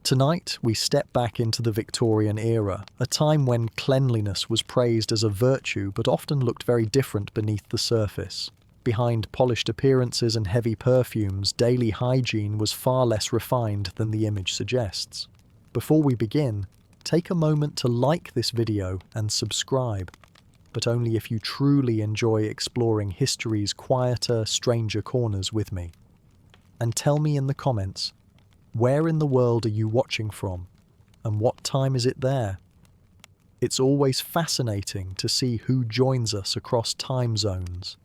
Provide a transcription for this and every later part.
Tonight, we step back into the Victorian era, a time when cleanliness was praised as a virtue but often looked very different beneath the surface. Behind polished appearances and heavy perfumes, daily hygiene was far less refined than the image suggests. Before we begin, take a moment to like this video and subscribe, but only if you truly enjoy exploring history's quieter, stranger corners with me. And tell me in the comments, where in the world are you watching from, and what time is it there? It's always fascinating to see who joins us across time zones.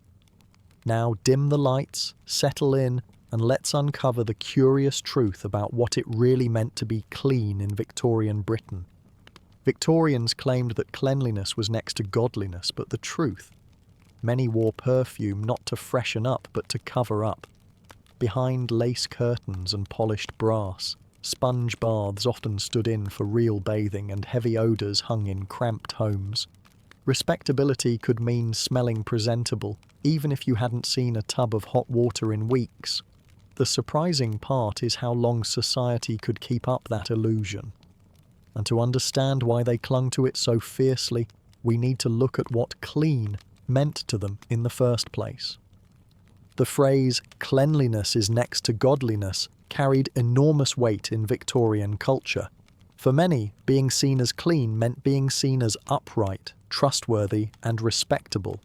Now dim the lights, settle in, and let's uncover the curious truth about what it really meant to be clean in Victorian Britain. Victorians claimed that cleanliness was next to godliness, but the truth? Many wore perfume not to freshen up, but to cover up. Behind lace curtains and polished brass, sponge baths often stood in for real bathing and heavy odours hung in cramped homes. Respectability could mean smelling presentable, even if you hadn't seen a tub of hot water in weeks. The surprising part is how long society could keep up that illusion. And to understand why they clung to it so fiercely, we need to look at what clean meant to them in the first place. The phrase, cleanliness is next to godliness, carried enormous weight in Victorian culture. For many, being seen as clean meant being seen as upright, trustworthy, and respectable.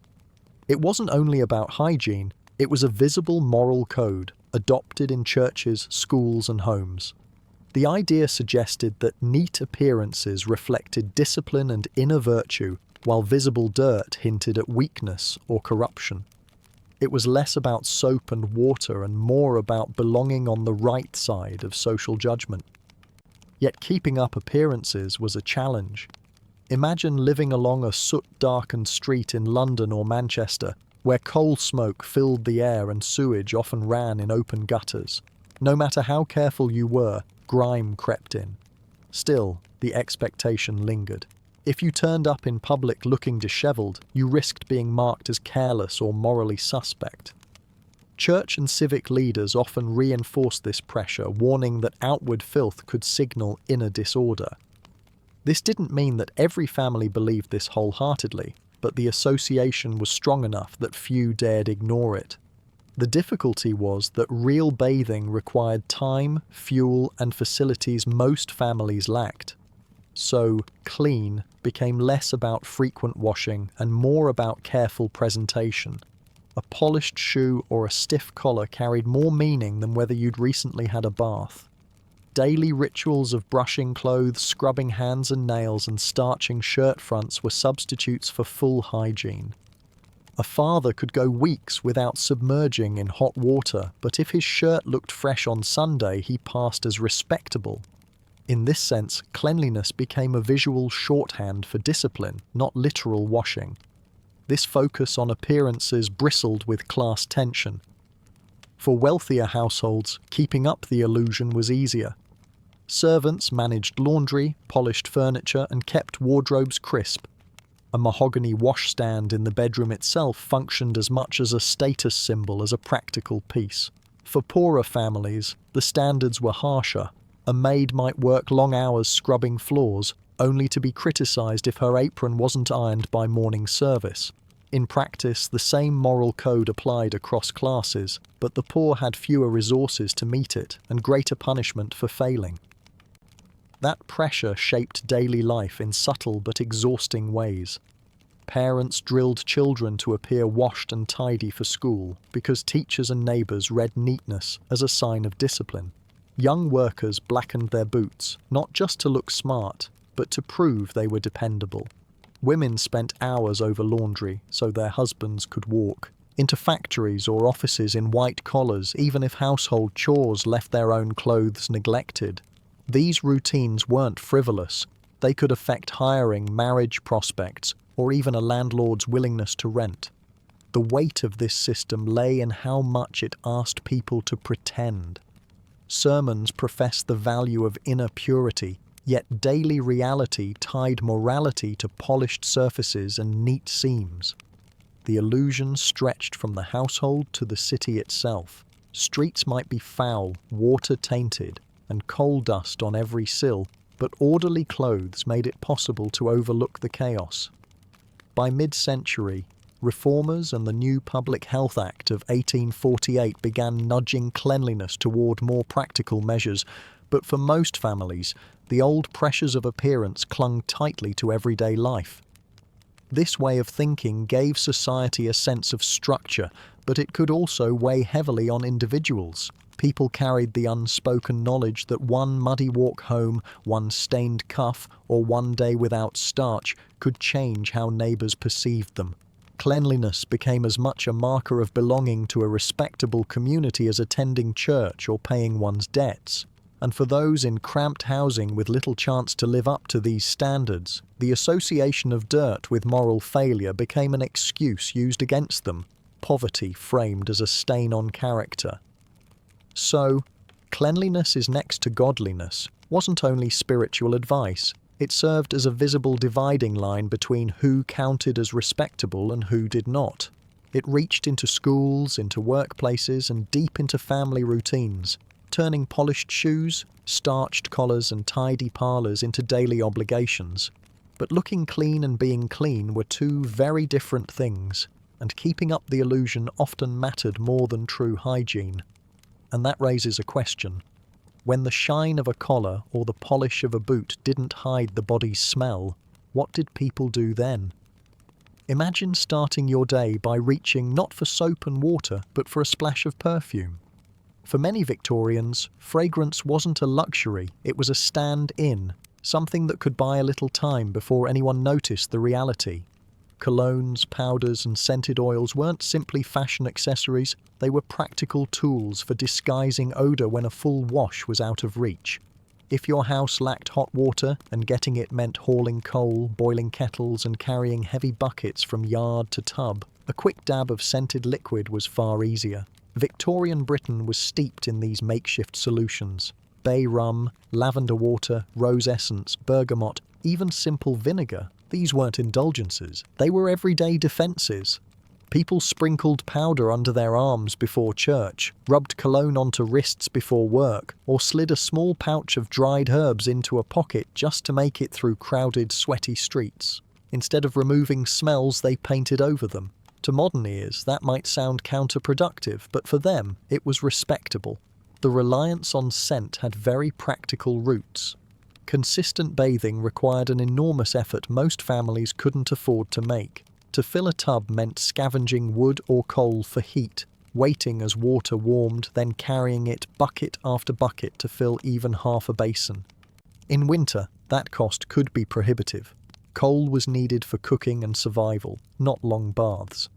It wasn't only about hygiene, it was a visible moral code, adopted in churches, schools, and homes. The idea suggested that neat appearances reflected discipline and inner virtue, while visible dirt hinted at weakness or corruption. It was less about soap and water and more about belonging on the right side of social judgment. Yet keeping up appearances was a challenge. Imagine living along a soot-darkened street in London or Manchester, where coal smoke filled the air and sewage often ran in open gutters. No matter how careful you were, grime crept in. Still, the expectation lingered. If you turned up in public looking dishevelled, you risked being marked as careless or morally suspect. Church and civic leaders often reinforced this pressure, warning that outward filth could signal inner disorder. This didn't mean that every family believed this wholeheartedly, but the association was strong enough that few dared ignore it. The difficulty was that real bathing required time, fuel, and facilities most families lacked. So, clean became less about frequent washing and more about careful presentation. A polished shoe or a stiff collar carried more meaning than whether you'd recently had a bath. Daily rituals of brushing clothes, scrubbing hands and nails, and starching shirt fronts were substitutes for full hygiene. A father could go weeks without submerging in hot water, but if his shirt looked fresh on Sunday, he passed as respectable. In this sense, cleanliness became a visual shorthand for discipline, not literal washing. This focus on appearances bristled with class tension. For wealthier households, keeping up the illusion was easier. Servants managed laundry, polished furniture, and kept wardrobes crisp. A mahogany washstand in the bedroom itself functioned as much as a status symbol as a practical piece. For poorer families, the standards were harsher. A maid might work long hours scrubbing floors, only to be criticised if her apron wasn't ironed by morning service. In practice, the same moral code applied across classes, but the poor had fewer resources to meet it and greater punishment for failing. That pressure shaped daily life in subtle but exhausting ways. Parents drilled children to appear washed and tidy for school because teachers and neighbours read neatness as a sign of discipline. Young workers blackened their boots, not just to look smart, but to prove they were dependable. Women spent hours over laundry so their husbands could walk into factories or offices in white collars, even if household chores left their own clothes neglected. These routines weren't frivolous. They could affect hiring, marriage prospects, or even a landlord's willingness to rent. The weight of this system lay in how much it asked people to pretend. Sermons professed the value of inner purity, yet daily reality tied morality to polished surfaces and neat seams. The illusion stretched from the household to the city itself. Streets might be foul, water tainted, and coal dust on every sill, but orderly clothes made it possible to overlook the chaos. By mid-century, reformers and the new Public Health Act of 1848 began nudging cleanliness toward more practical measures, but for most families, the old pressures of appearance clung tightly to everyday life. This way of thinking gave society a sense of structure, but it could also weigh heavily on individuals. People carried the unspoken knowledge that one muddy walk home, one stained cuff, or one day without starch could change how neighbours perceived them. Cleanliness became as much a marker of belonging to a respectable community as attending church or paying one's debts. And for those in cramped housing with little chance to live up to these standards, the association of dirt with moral failure became an excuse used against them, poverty framed as a stain on character. So, cleanliness is next to godliness wasn't only spiritual advice, it served as a visible dividing line between who counted as respectable and who did not. It reached into schools, into workplaces, and deep into family routines, turning polished shoes, starched collars, and tidy parlours into daily obligations. But looking clean and being clean were two very different things, and keeping up the illusion often mattered more than true hygiene. And that raises a question. When the shine of a collar or the polish of a boot didn't hide the body's smell, what did people do then? Imagine starting your day by reaching not for soap and water, but for a splash of perfume. For many Victorians, fragrance wasn't a luxury, it was a stand-in, something that could buy a little time before anyone noticed the reality. Colognes, powders, and scented oils weren't simply fashion accessories, they were practical tools for disguising odour when a full wash was out of reach. If your house lacked hot water, and getting it meant hauling coal, boiling kettles, and carrying heavy buckets from yard to tub, a quick dab of scented liquid was far easier. Victorian Britain was steeped in these makeshift solutions. Bay rum, lavender water, rose essence, bergamot, even simple vinegar. These weren't indulgences, they were everyday defences. People sprinkled powder under their arms before church, rubbed cologne onto wrists before work, or slid a small pouch of dried herbs into a pocket just to make it through crowded, sweaty streets. Instead of removing smells, they painted over them. To modern ears, that might sound counterproductive, but for them, it was respectable. The reliance on scent had very practical roots. Consistent bathing required an enormous effort most families couldn't afford to make. To fill a tub meant scavenging wood or coal for heat, waiting as water warmed, then carrying it bucket after bucket to fill even half a basin. In winter, that cost could be prohibitive. Coal was needed for cooking and survival, not long baths.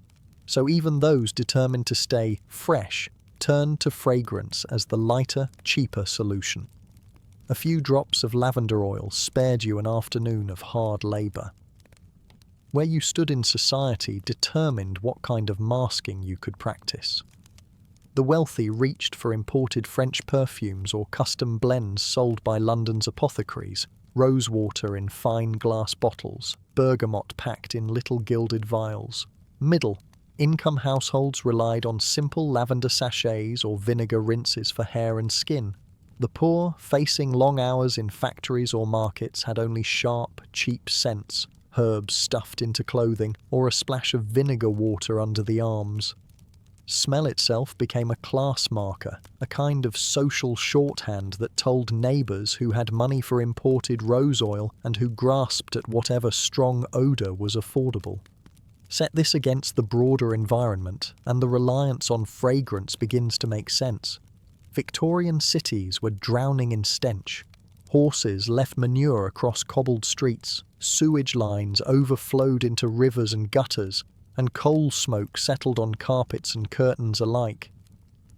So even those determined to stay fresh turned to fragrance as the lighter, cheaper solution. A few drops of lavender oil spared you an afternoon of hard labour. Where you stood in society determined what kind of masking you could practice. The wealthy reached for imported French perfumes or custom blends sold by London's apothecaries, rosewater in fine glass bottles, bergamot packed in little gilded vials. Middle-income households relied on simple lavender sachets or vinegar rinses for hair and skin. The poor, facing long hours in factories or markets, had only sharp, cheap scents, herbs stuffed into clothing, or a splash of vinegar water under the arms. Smell itself became a class marker, a kind of social shorthand that told neighbours who had money for imported rose oil and who grasped at whatever strong odour was affordable. Set this against the broader environment, and the reliance on fragrance begins to make sense. Victorian cities were drowning in stench. Horses left manure across cobbled streets, sewage lines overflowed into rivers and gutters, and coal smoke settled on carpets and curtains alike.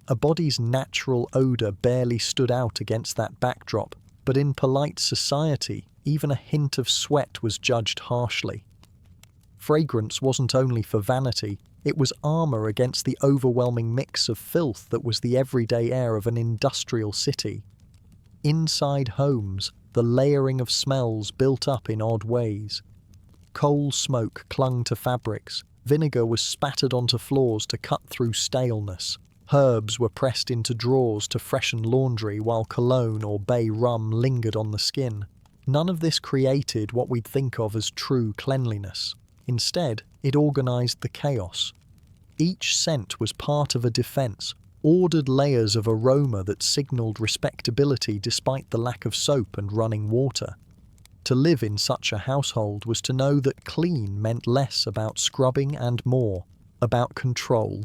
A body's natural odour barely stood out against that backdrop, but in polite society, even a hint of sweat was judged harshly. Fragrance wasn't only for vanity, it was armour against the overwhelming mix of filth that was the everyday air of an industrial city. Inside homes, the layering of smells built up in odd ways. Coal smoke clung to fabrics, vinegar was spattered onto floors to cut through staleness, Herbs were pressed into drawers to freshen laundry while cologne or bay rum lingered on the skin. None of this created what we'd think of as true cleanliness. Instead, it organized the chaos. Each scent was part of a defense, ordered layers of aroma that signaled respectability despite the lack of soap and running water. To live in such a household was to know that clean meant less about scrubbing and more about control.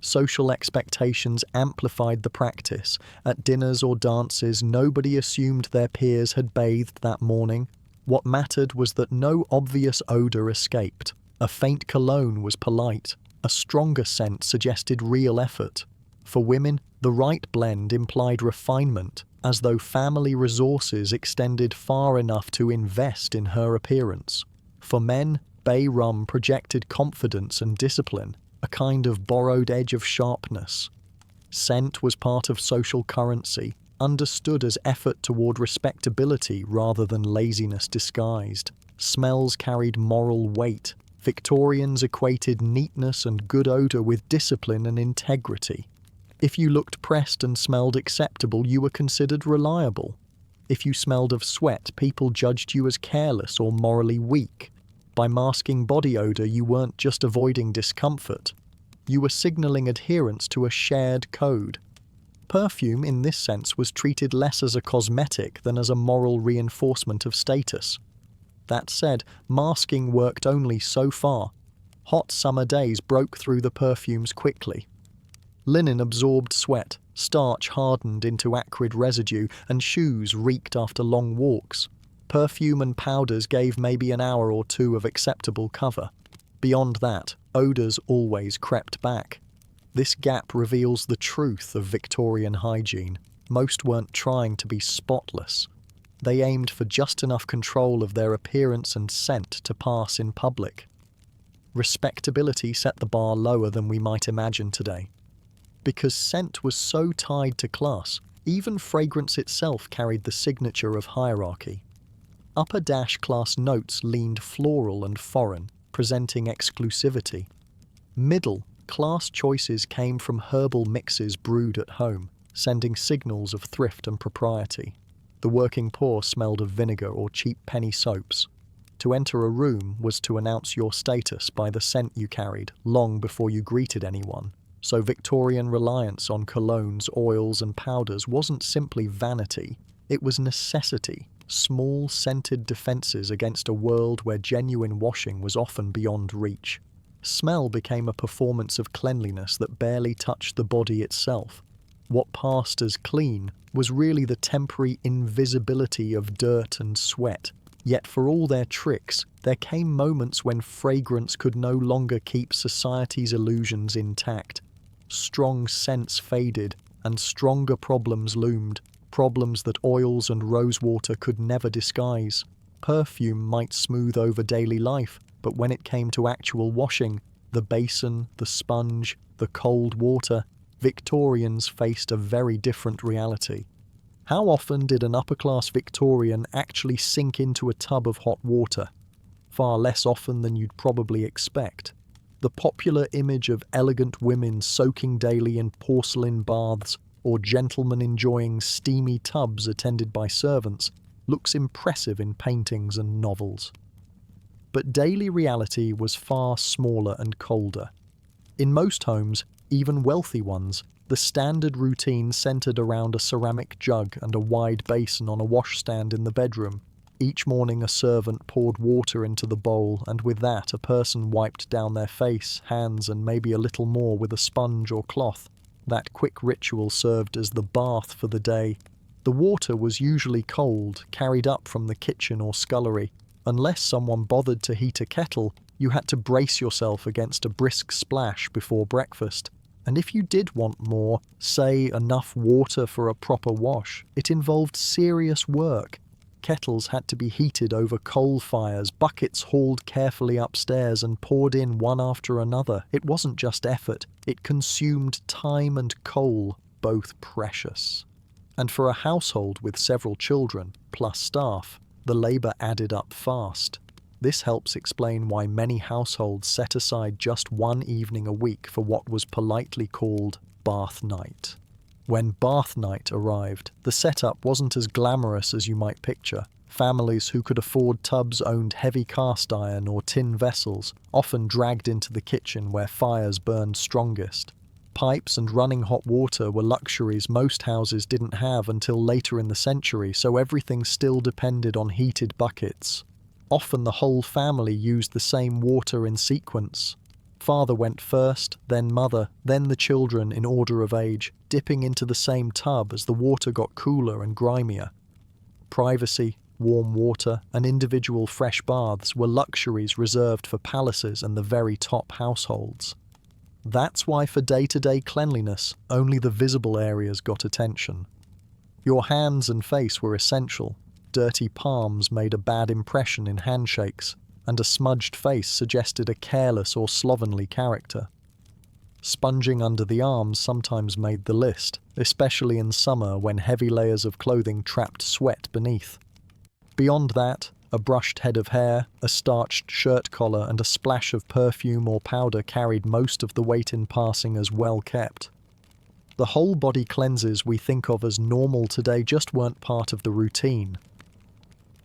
Social expectations amplified the practice. At dinners or dances, nobody assumed their peers had bathed that morning. What mattered was that no obvious odor escaped. A faint cologne was polite. A stronger scent suggested real effort. For women, the right blend implied refinement, as though family resources extended far enough to invest in her appearance. For men, bay rum projected confidence and discipline, a kind of borrowed edge of sharpness. Scent was part of social currency, understood as effort toward respectability rather than laziness disguised. Smells carried moral weight. Victorians equated neatness and good odor with discipline and integrity. If you looked pressed and smelled acceptable, you were considered reliable. If you smelled of sweat, people judged you as careless or morally weak. By masking body odor, you weren't just avoiding discomfort. You were signaling adherence to a shared code. Perfume, in this sense, was treated less as a cosmetic than as a moral reinforcement of status. That said, masking worked only so far. Hot summer days broke through the perfumes quickly. Linen absorbed sweat, starch hardened into acrid residue, and shoes reeked after long walks. Perfume and powders gave maybe an hour or two of acceptable cover. Beyond that, odours always crept back. This gap reveals the truth of Victorian hygiene. Most weren't trying to be spotless. They aimed for just enough control of their appearance and scent to pass in public. Respectability set the bar lower than we might imagine today. Because scent was so tied to class, even fragrance itself carried the signature of hierarchy. Upper dash class notes leaned floral and foreign, presenting exclusivity. Middle class choices came from herbal mixes brewed at home, sending signals of thrift and propriety. The working poor smelled of vinegar or cheap penny soaps. To enter a room was to announce your status by the scent you carried, long before you greeted anyone. So Victorian reliance on colognes, oils and powders wasn't simply vanity, it was necessity. Small, scented defences against a world where genuine washing was often beyond reach. Smell became a performance of cleanliness that barely touched the body itself. What passed as clean was really the temporary invisibility of dirt and sweat. Yet for all their tricks, there came moments when fragrance could no longer keep society's illusions intact. Strong scents faded, and stronger problems loomed. Problems that oils and rosewater could never disguise. Perfume might smooth over daily life, but when it came to actual washing, the basin, the sponge, the cold water, Victorians faced a very different reality. How often did an upper-class Victorian actually sink into a tub of hot water? Far less often than you'd probably expect. The popular image of elegant women soaking daily in porcelain baths or gentlemen enjoying steamy tubs attended by servants, looks impressive in paintings and novels. But daily reality was far smaller and colder. In most homes, even wealthy ones, the standard routine centered around a ceramic jug and a wide basin on a washstand in the bedroom. Each morning a servant poured water into the bowl, and with that a person wiped down their face, hands, and maybe a little more with a sponge or cloth. That quick ritual served as the bath for the day. The water was usually cold, carried up from the kitchen or scullery. Unless someone bothered to heat a kettle, you had to brace yourself against a brisk splash before breakfast. And if you did want more, say enough water for a proper wash, it involved serious work. Kettles had to be heated over coal fires, buckets hauled carefully upstairs and poured in one after another. It wasn't just effort, it consumed time and coal, both precious. And for a household with several children, plus staff, the labour added up fast. This helps explain why many households set aside just one evening a week for what was politely called bath night. When bath night arrived, the setup wasn't as glamorous as you might picture. Families who could afford tubs owned heavy cast iron or tin vessels, often dragged into the kitchen where fires burned strongest. Pipes and running hot water were luxuries most houses didn't have until later in the century, so everything still depended on heated buckets. Often the whole family used the same water in sequence. Father went first, then mother, then the children in order of age, dipping into the same tub as the water got cooler and grimier. Privacy, warm water, and individual fresh baths were luxuries reserved for palaces and the very top households. That's why for day-to-day cleanliness, only the visible areas got attention. Your hands and face were essential. Dirty palms made a bad impression in handshakes, and a smudged face suggested a careless or slovenly character. Sponging under the arms sometimes made the list, especially in summer when heavy layers of clothing trapped sweat beneath. Beyond that, a brushed head of hair, a starched shirt collar, and a splash of perfume or powder carried most of the weight in passing as well kept. The whole body cleanses we think of as normal today just weren't part of the routine.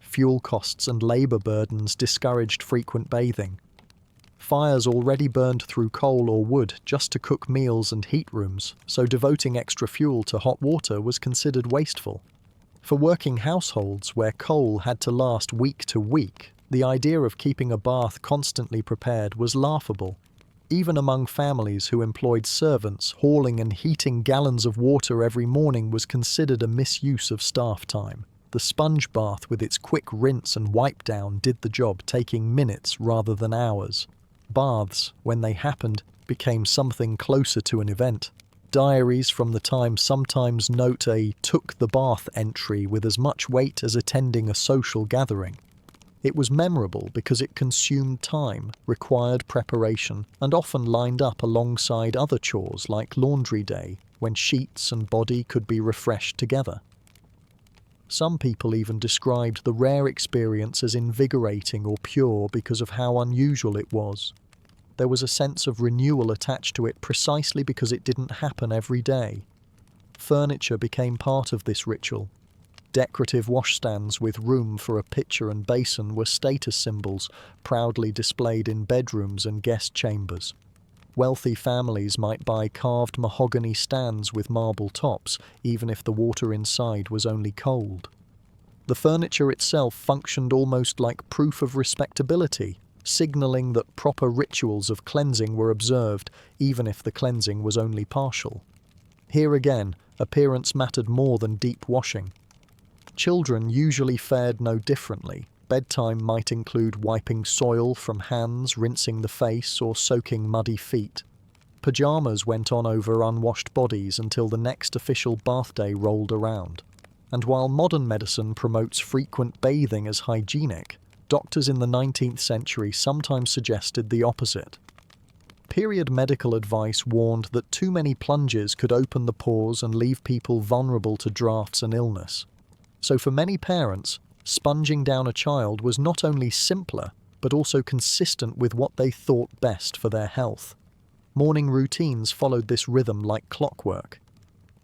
Fuel costs and labour burdens discouraged frequent bathing. Fires already burned through coal or wood just to cook meals and heat rooms, so devoting extra fuel to hot water was considered wasteful. For working households where coal had to last week to week, the idea of keeping a bath constantly prepared was laughable. Even among families who employed servants, hauling and heating gallons of water every morning was considered a misuse of staff time. The sponge bath with its quick rinse and wipe down did the job, taking minutes rather than hours. Baths, when they happened, became something closer to an event. Diaries from the time sometimes note a "took the bath" entry with as much weight as attending a social gathering. It was memorable because it consumed time, required preparation, and often lined up alongside other chores like laundry day, when sheets and body could be refreshed together. Some people even described the rare experience as invigorating or pure because of how unusual it was. There was a sense of renewal attached to it precisely because it didn't happen every day. Furniture became part of this ritual. Decorative washstands with room for a pitcher and basin were status symbols, proudly displayed in bedrooms and guest chambers. Wealthy families might buy carved mahogany stands with marble tops, even if the water inside was only cold. The furniture itself functioned almost like proof of respectability, signalling that proper rituals of cleansing were observed, even if the cleansing was only partial. Here again, appearance mattered more than deep washing. Children usually fared no differently. Bedtime might include wiping soil from hands, rinsing the face, or soaking muddy feet. Pajamas went on over unwashed bodies until the next official bath day rolled around. And while modern medicine promotes frequent bathing as hygienic, doctors in the 19th century sometimes suggested the opposite. Period medical advice warned that too many plunges could open the pores and leave people vulnerable to drafts and illness. So for many parents, sponging down a child was not only simpler, but also consistent with what they thought best for their health. Morning routines followed this rhythm like clockwork.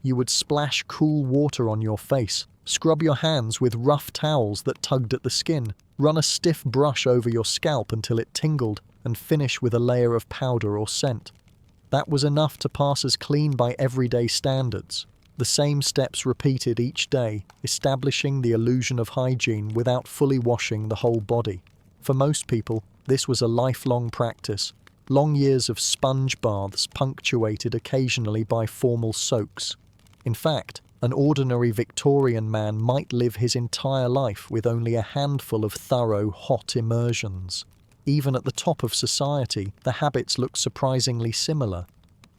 You would splash cool water on your face, scrub your hands with rough towels that tugged at the skin, run a stiff brush over your scalp until it tingled, and finish with a layer of powder or scent. That was enough to pass as clean by everyday standards. The same steps repeated each day, establishing the illusion of hygiene without fully washing the whole body. For most people, this was a lifelong practice. Long years of sponge baths punctuated occasionally by formal soaks. In fact, an ordinary Victorian man might live his entire life with only a handful of thorough, hot immersions. Even at the top of society, the habits looked surprisingly similar.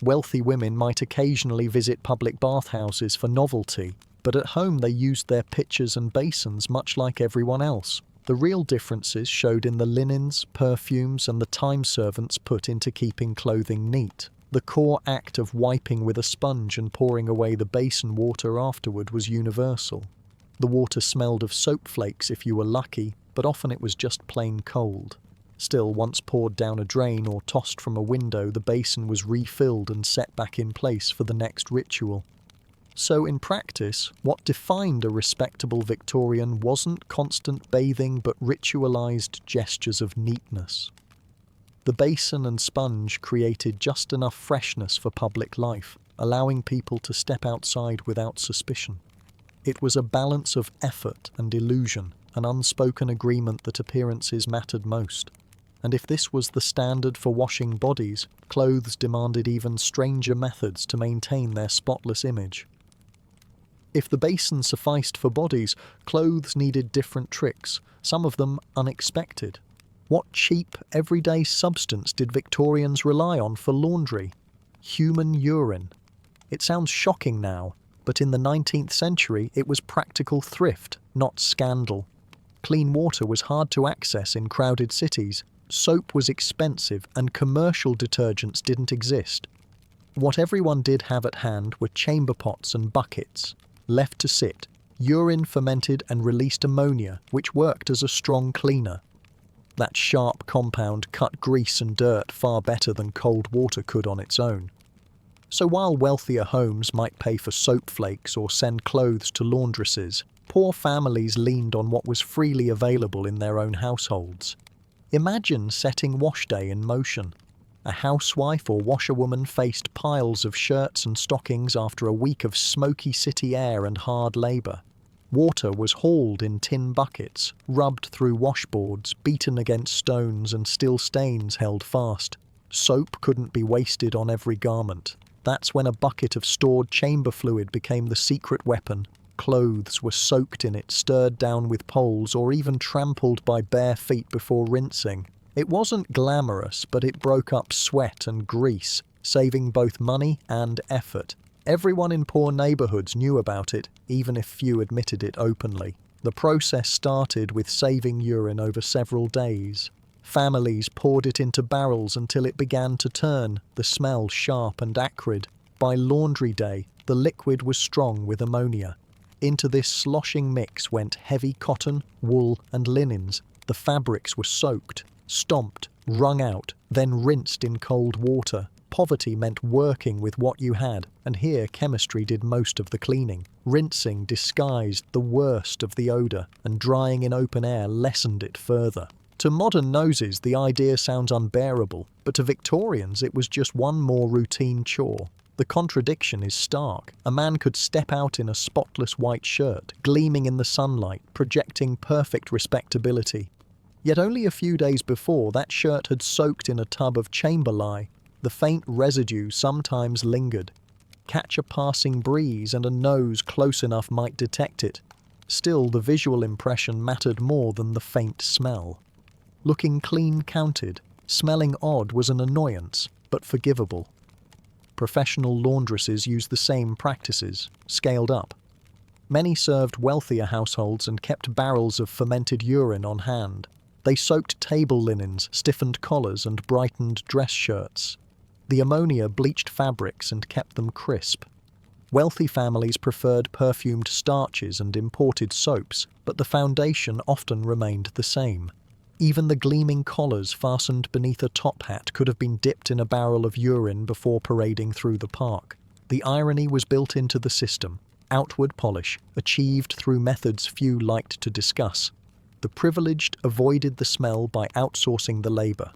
Wealthy women might occasionally visit public bathhouses for novelty, but at home they used their pitchers and basins much like everyone else. The real differences showed in the linens, perfumes, and the time servants put into keeping clothing neat. The core act of wiping with a sponge and pouring away the basin water afterward was universal. The water smelled of soap flakes if you were lucky, but often it was just plain cold. Still, once poured down a drain or tossed from a window, the basin was refilled and set back in place for the next ritual. So in practice, what defined a respectable Victorian wasn't constant bathing but ritualized gestures of neatness. The basin and sponge created just enough freshness for public life, allowing people to step outside without suspicion. It was a balance of effort and illusion, an unspoken agreement that appearances mattered most. And if this was the standard for washing bodies, clothes demanded even stranger methods to maintain their spotless image. If the basin sufficed for bodies, clothes needed different tricks, some of them unexpected. What cheap, everyday substance did Victorians rely on for laundry? Human urine. It sounds shocking now, but in the 19th century it was practical thrift, not scandal. Clean water was hard to access in crowded cities, soap was expensive, and commercial detergents didn't exist. What everyone did have at hand were chamber pots and buckets. Left to sit, urine fermented and released ammonia, which worked as a strong cleaner. That sharp compound cut grease and dirt far better than cold water could on its own. So while wealthier homes might pay for soap flakes or send clothes to laundresses, poor families leaned on what was freely available in their own households. Imagine setting wash day in motion. A housewife or washerwoman faced piles of shirts and stockings after a week of smoky city air and hard labour. Water was hauled in tin buckets, rubbed through washboards, beaten against stones, and still stains held fast. Soap couldn't be wasted on every garment. That's when a bucket of stored chamber fluid became the secret weapon. Clothes were soaked in it, stirred down with poles, or even trampled by bare feet before rinsing. It wasn't glamorous, but it broke up sweat and grease, saving both money and effort. Everyone in poor neighbourhoods knew about it, even if few admitted it openly. The process started with saving urine over several days. Families poured it into barrels until it began to turn, the smell sharp and acrid. By laundry day, the liquid was strong with ammonia. Into this sloshing mix went heavy cotton, wool, and linens. The fabrics were soaked, stomped, wrung out, then rinsed in cold water. Poverty meant working with what you had, and here chemistry did most of the cleaning. Rinsing disguised the worst of the odour, and drying in open air lessened it further. To modern noses, the idea sounds unbearable, but to Victorians it was just one more routine chore. The contradiction is stark. A man could step out in a spotless white shirt, gleaming in the sunlight, projecting perfect respectability. Yet only a few days before, that shirt had soaked in a tub of chamber lye. The faint residue sometimes lingered. Catch a passing breeze and a nose close enough might detect it. Still, the visual impression mattered more than the faint smell. Looking clean counted, smelling odd was an annoyance, but forgivable. Professional laundresses used the same practices, scaled up. Many served wealthier households and kept barrels of fermented urine on hand. They soaked table linens, stiffened collars, and brightened dress shirts. The ammonia bleached fabrics and kept them crisp. Wealthy families preferred perfumed starches and imported soaps, but the foundation often remained the same. Even the gleaming collars fastened beneath a top hat could have been dipped in a barrel of urine before parading through the park. The irony was built into the system. Outward polish, achieved through methods few liked to discuss. The privileged avoided the smell by outsourcing the labour.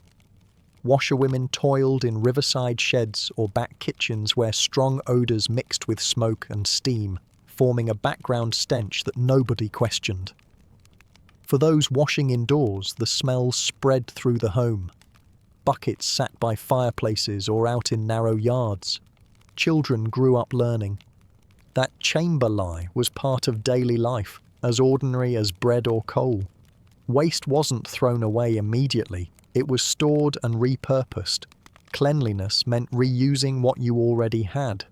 Washerwomen toiled in riverside sheds or back kitchens where strong odours mixed with smoke and steam, forming a background stench that nobody questioned. For those washing indoors, the smell spread through the home. Buckets sat by fireplaces or out in narrow yards. Children grew up learning. That chamber lye was part of daily life, as ordinary as bread or coal. Waste wasn't thrown away immediately. It was stored and repurposed. Cleanliness meant reusing what you already had.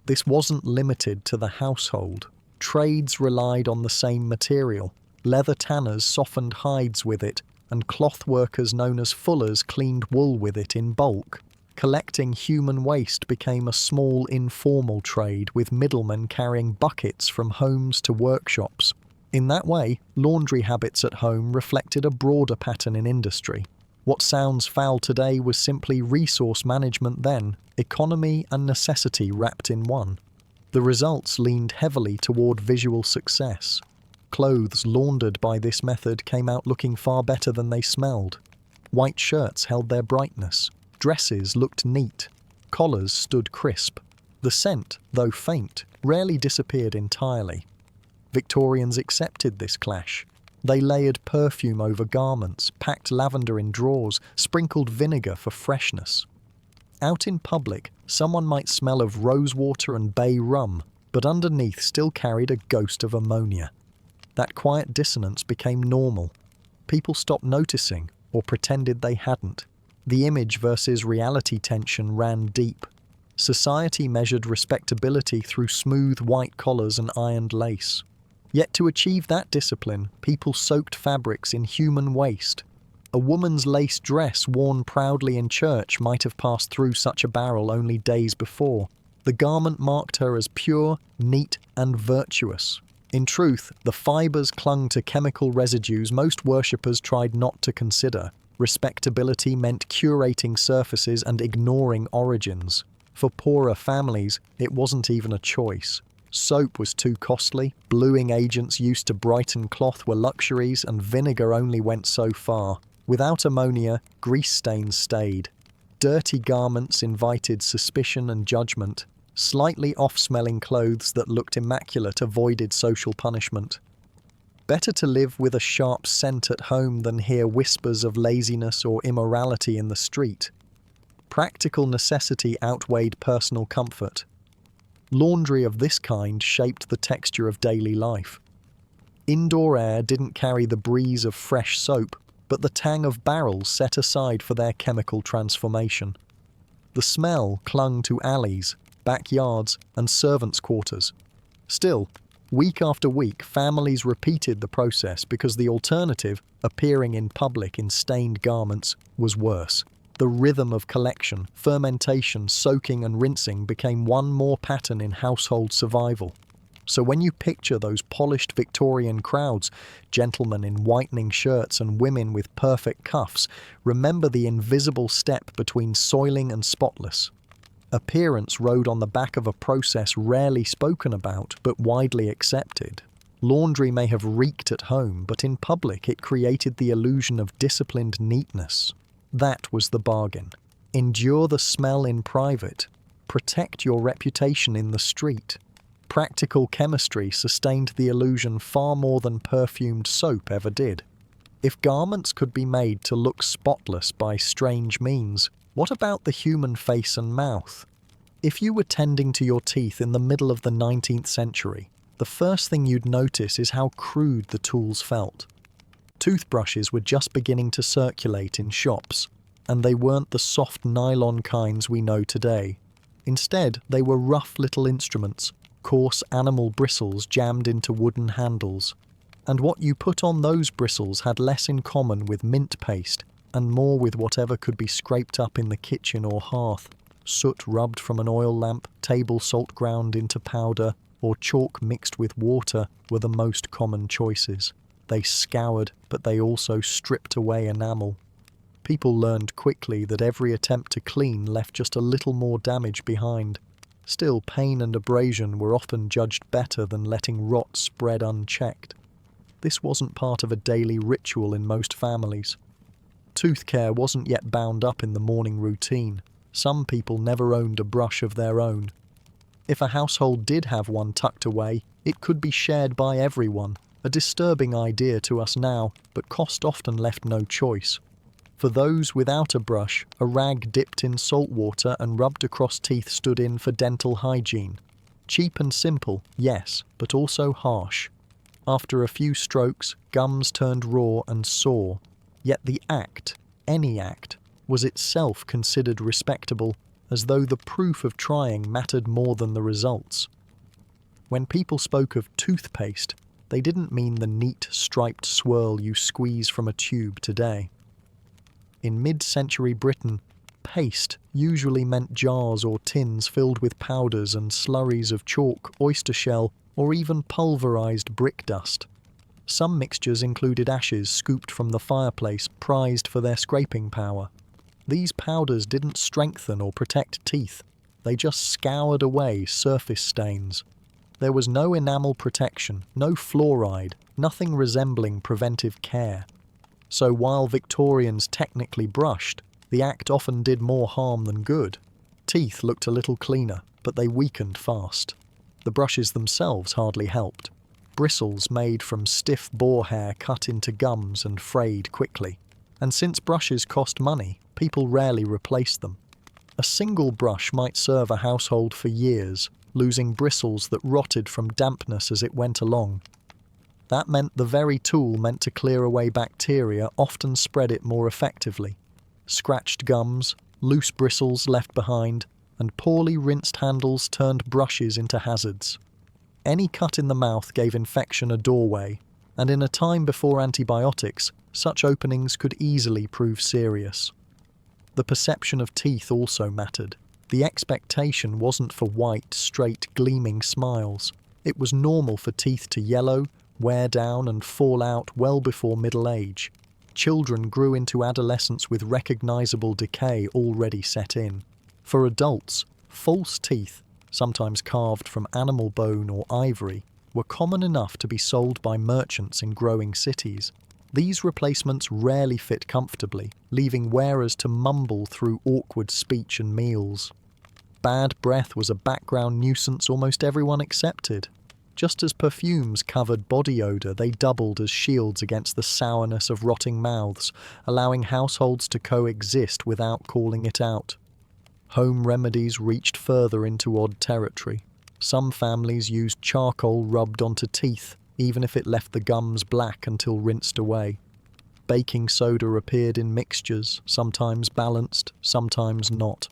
This wasn't limited to the household. Trades relied on the same material. Leather tanners softened hides with it, and cloth workers known as fullers cleaned wool with it in bulk. Collecting human waste became a small informal trade, with middlemen carrying buckets from homes to workshops. In that way, laundry habits at home reflected a broader pattern in industry. What sounds foul today was simply resource management then, economy and necessity wrapped in one. The results leaned heavily toward visual success. Clothes laundered by this method came out looking far better than they smelled. White shirts held their brightness. Dresses looked neat. Collars stood crisp. The scent, though faint, rarely disappeared entirely. Victorians accepted this clash. They layered perfume over garments, packed lavender in drawers, sprinkled vinegar for freshness. Out in public, someone might smell of rosewater and bay rum, but underneath still carried a ghost of ammonia. That quiet dissonance became normal. People stopped noticing, or pretended they hadn't. The image versus reality tension ran deep. Society measured respectability through smooth white collars and ironed lace. Yet to achieve that discipline, people soaked fabrics in human waste. A woman's lace dress worn proudly in church might have passed through such a barrel only days before. The garment marked her as pure, neat, and virtuous. In truth, the fibers clung to chemical residues most worshippers tried not to consider. Respectability meant curating surfaces and ignoring origins. For poorer families, it wasn't even a choice. Soap was too costly, bluing agents used to brighten cloth were luxuries, and vinegar only went so far. Without ammonia, grease stains stayed. Dirty garments invited suspicion and judgment. Slightly off-smelling clothes that looked immaculate avoided social punishment. Better to live with a sharp scent at home than hear whispers of laziness or immorality in the street. Practical necessity outweighed personal comfort. Laundry of this kind shaped the texture of daily life. Indoor air didn't carry the breeze of fresh soap, but the tang of barrels set aside for their chemical transformation. The smell clung to alleys, backyards, and servants' quarters. Still, week after week, families repeated the process because the alternative, appearing in public in stained garments, was worse. The rhythm of collection, fermentation, soaking and rinsing became one more pattern in household survival. So when you picture those polished Victorian crowds, gentlemen in whitening shirts and women with perfect cuffs, remember the invisible step between soiling and spotless. Appearance rode on the back of a process rarely spoken about but widely accepted. Laundry may have reeked at home, but in public it created the illusion of disciplined neatness. That was the bargain. Endure the smell in private. Protect your reputation in the street. Practical chemistry sustained the illusion far more than perfumed soap ever did. If garments could be made to look spotless by strange means, what about the human face and mouth? If you were tending to your teeth in the middle of the 19th century, the first thing you'd notice is how crude the tools felt. Toothbrushes were just beginning to circulate in shops, and they weren't the soft nylon kinds we know today. Instead, they were rough little instruments, coarse animal bristles jammed into wooden handles. And what you put on those bristles had less in common with mint paste, and more with whatever could be scraped up in the kitchen or hearth. Soot rubbed from an oil lamp, table salt ground into powder, or chalk mixed with water were the most common choices. They scoured, but they also stripped away enamel. People learned quickly that every attempt to clean left just a little more damage behind. Still, pain and abrasion were often judged better than letting rot spread unchecked. This wasn't part of a daily ritual in most families. Tooth care wasn't yet bound up in the morning routine. Some people never owned a brush of their own. If a household did have one tucked away, it could be shared by everyone. A disturbing idea to us now, but cost often left no choice. For those without a brush, a rag dipped in salt water and rubbed across teeth stood in for dental hygiene. Cheap and simple, yes, but also harsh. After a few strokes, gums turned raw and sore. Yet the act, any act, was itself considered respectable, as though the proof of trying mattered more than the results. When people spoke of toothpaste, they didn't mean the neat, striped swirl you squeeze from a tube today. In mid-century Britain, paste usually meant jars or tins filled with powders and slurries of chalk, oyster shell, or even pulverized brick dust. Some mixtures included ashes scooped from the fireplace, prized for their scraping power. These powders didn't strengthen or protect teeth. They just scoured away surface stains. There was no enamel protection, no fluoride, nothing resembling preventive care. So while Victorians technically brushed, the act often did more harm than good. Teeth looked a little cleaner, but they weakened fast. The brushes themselves hardly helped. Bristles made from stiff boar hair cut into gums and frayed quickly. And since brushes cost money, people rarely replaced them. A single brush might serve a household for years, losing bristles that rotted from dampness as it went along. That meant the very tool meant to clear away bacteria often spread it more effectively. Scratched gums, loose bristles left behind, and poorly rinsed handles turned brushes into hazards. Any cut in the mouth gave infection a doorway, and in a time before antibiotics, such openings could easily prove serious. The perception of teeth also mattered. The expectation wasn't for white, straight, gleaming smiles. It was normal for teeth to yellow, wear down, and fall out well before middle age. Children grew into adolescence with recognizable decay already set in. For adults, false teeth, sometimes carved from animal bone or ivory, were common enough to be sold by merchants in growing cities. These replacements rarely fit comfortably, leaving wearers to mumble through awkward speech and meals. Bad breath was a background nuisance almost everyone accepted. Just as perfumes covered body odor, they doubled as shields against the sourness of rotting mouths, allowing households to coexist without calling it out. Home remedies reached further into odd territory. Some families used charcoal rubbed onto teeth, even if it left the gums black until rinsed away. Baking soda appeared in mixtures, sometimes balanced, sometimes not.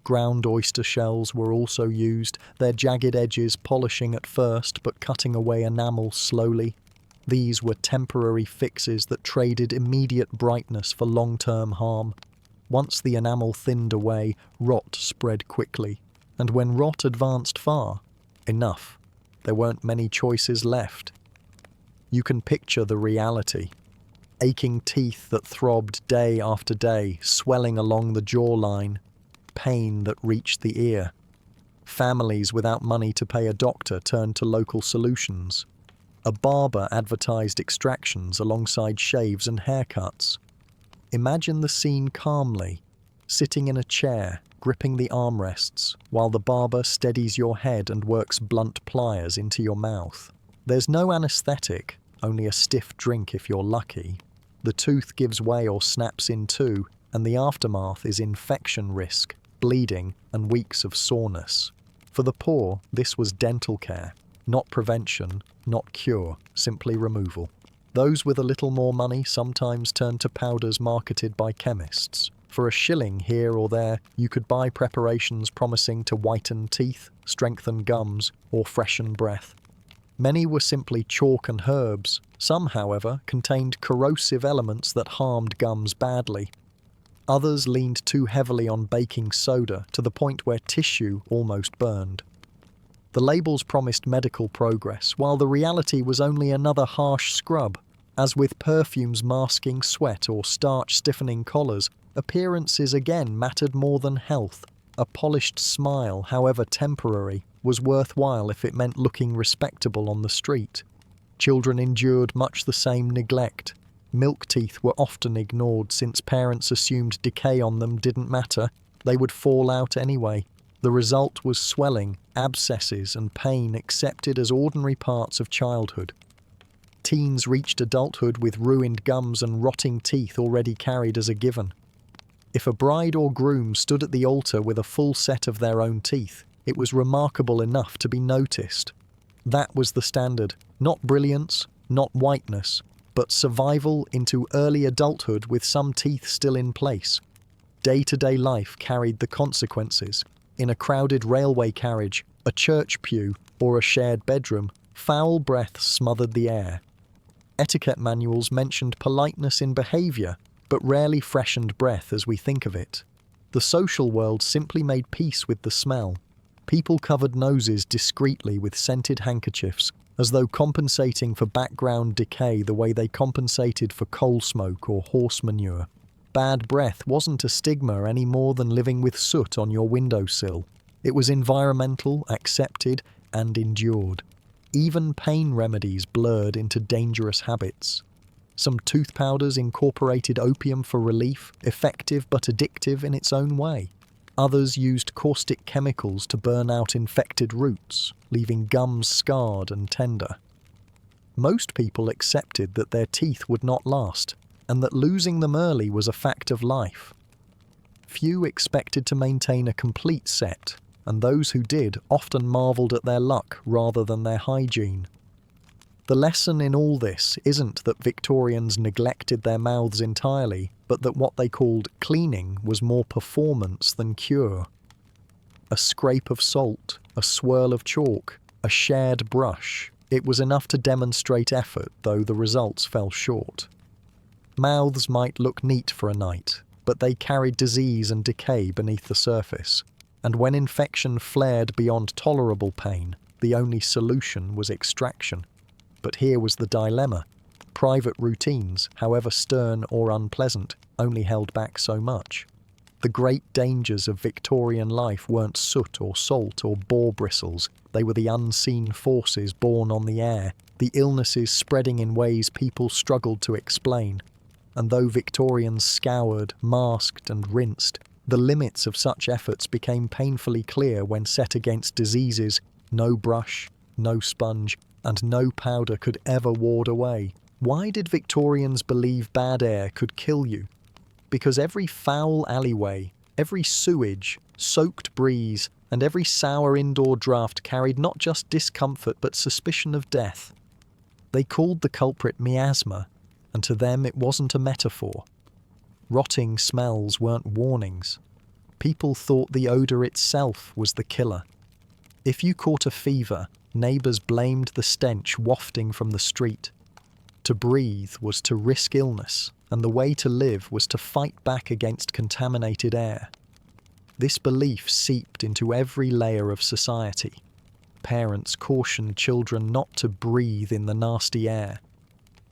Ground oyster shells were also used, their jagged edges polishing at first but cutting away enamel slowly. These were temporary fixes that traded immediate brightness for long-term harm. Once the enamel thinned away, rot spread quickly. And when rot advanced far, enough. There weren't many choices left. You can picture the reality. Aching teeth that throbbed day after day, swelling along the jawline, pain that reached the ear. Families without money to pay a doctor turned to local solutions. A barber advertised extractions alongside shaves and haircuts. Imagine the scene calmly, sitting in a chair, gripping the armrests, while the barber steadies your head and works blunt pliers into your mouth. There's no anesthetic, only a stiff drink if you're lucky. The tooth gives way or snaps in two, and the aftermath is infection risk, bleeding, and weeks of soreness. For the poor, this was dental care, not prevention, not cure, simply removal. Those with a little more money sometimes turned to powders marketed by chemists. For a shilling here or there, you could buy preparations promising to whiten teeth, strengthen gums, or freshen breath. Many were simply chalk and herbs. Some, however, contained corrosive elements that harmed gums badly. Others leaned too heavily on baking soda to the point where tissue almost burned. The labels promised medical progress, while the reality was only another harsh scrub. As with perfumes masking sweat or starch-stiffening collars, appearances again mattered more than health. A polished smile, however temporary, was worthwhile if it meant looking respectable on the street. Children endured much the same neglect. Milk teeth were often ignored since parents assumed decay on them didn't matter. They would fall out anyway. The result was swelling, abscesses, and pain accepted as ordinary parts of childhood. Teens reached adulthood with ruined gums and rotting teeth already carried as a given. If a bride or groom stood at the altar with a full set of their own teeth, it was remarkable enough to be noticed. That was the standard, not brilliance, not whiteness, but survival into early adulthood with some teeth still in place. Day-to-day life carried the consequences. In a crowded railway carriage, a church pew, or a shared bedroom, foul breath smothered the air. Etiquette manuals mentioned politeness in behavior, but rarely freshened breath as we think of it. The social world simply made peace with the smell. People covered noses discreetly with scented handkerchiefs, as though compensating for background decay the way they compensated for coal smoke or horse manure. Bad breath wasn't a stigma any more than living with soot on your windowsill. It was environmental, accepted, and endured. Even pain remedies blurred into dangerous habits. Some tooth powders incorporated opium for relief, effective but addictive in its own way. Others used caustic chemicals to burn out infected roots, leaving gums scarred and tender. Most people accepted that their teeth would not last, and that losing them early was a fact of life. Few expected to maintain a complete set, and those who did often marvelled at their luck rather than their hygiene. The lesson in all this isn't that Victorians neglected their mouths entirely, but that what they called cleaning was more performance than cure. A scrape of salt, a swirl of chalk, a shared brush. It was enough to demonstrate effort, though the results fell short. Mouths might look neat for a night, but they carried disease and decay beneath the surface. And when infection flared beyond tolerable pain, the only solution was extraction. But here was the dilemma. Private routines, however stern or unpleasant, only held back so much. The great dangers of Victorian life weren't soot or salt or boar bristles. They were the unseen forces born on the air, the illnesses spreading in ways people struggled to explain. And though Victorians scoured, masked and rinsed, the limits of such efforts became painfully clear when set against diseases no brush, no sponge, and no powder could ever ward away. Why did Victorians believe bad air could kill you? Because every foul alleyway, every sewage, soaked breeze, and every sour indoor draught carried not just discomfort but suspicion of death. They called the culprit miasma, and to them it wasn't a metaphor. Rotting smells weren't warnings. People thought the odour itself was the killer. If you caught a fever, neighbours blamed the stench wafting from the street. To breathe was to risk illness, and the way to live was to fight back against contaminated air. This belief seeped into every layer of society. Parents cautioned children not to breathe in the nasty air.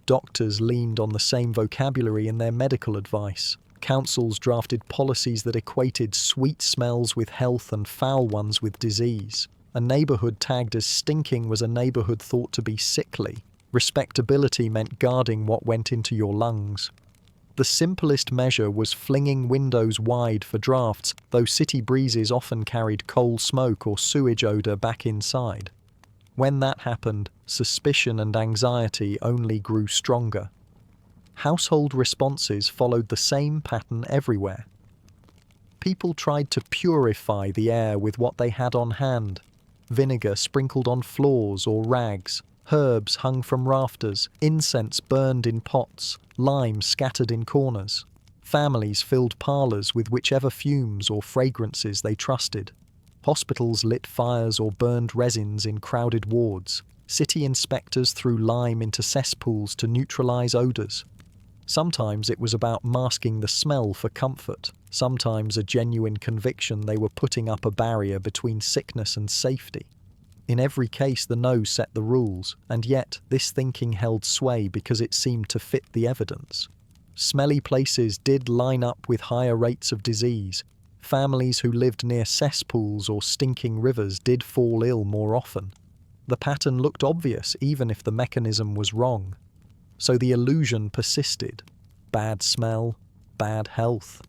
Doctors leaned on the same vocabulary in their medical advice. Councils drafted policies that equated sweet smells with health and foul ones with disease. A neighbourhood tagged as stinking was a neighbourhood thought to be sickly. Respectability meant guarding what went into your lungs. The simplest measure was flinging windows wide for drafts, though city breezes often carried coal smoke or sewage odour back inside. When that happened, suspicion and anxiety only grew stronger. Household responses followed the same pattern everywhere. People tried to purify the air with what they had on hand. Vinegar sprinkled on floors or rags, herbs hung from rafters, incense burned in pots, lime scattered in corners. Families filled parlours with whichever fumes or fragrances they trusted. Hospitals lit fires or burned resins in crowded wards. City inspectors threw lime into cesspools to neutralise odours. Sometimes it was about masking the smell for comfort, sometimes a genuine conviction they were putting up a barrier between sickness and safety. In every case the nose set the rules, and yet this thinking held sway because it seemed to fit the evidence. Smelly places did line up with higher rates of disease. Families who lived near cesspools or stinking rivers did fall ill more often. The pattern looked obvious even if the mechanism was wrong. So the illusion persisted. Bad smell, bad health.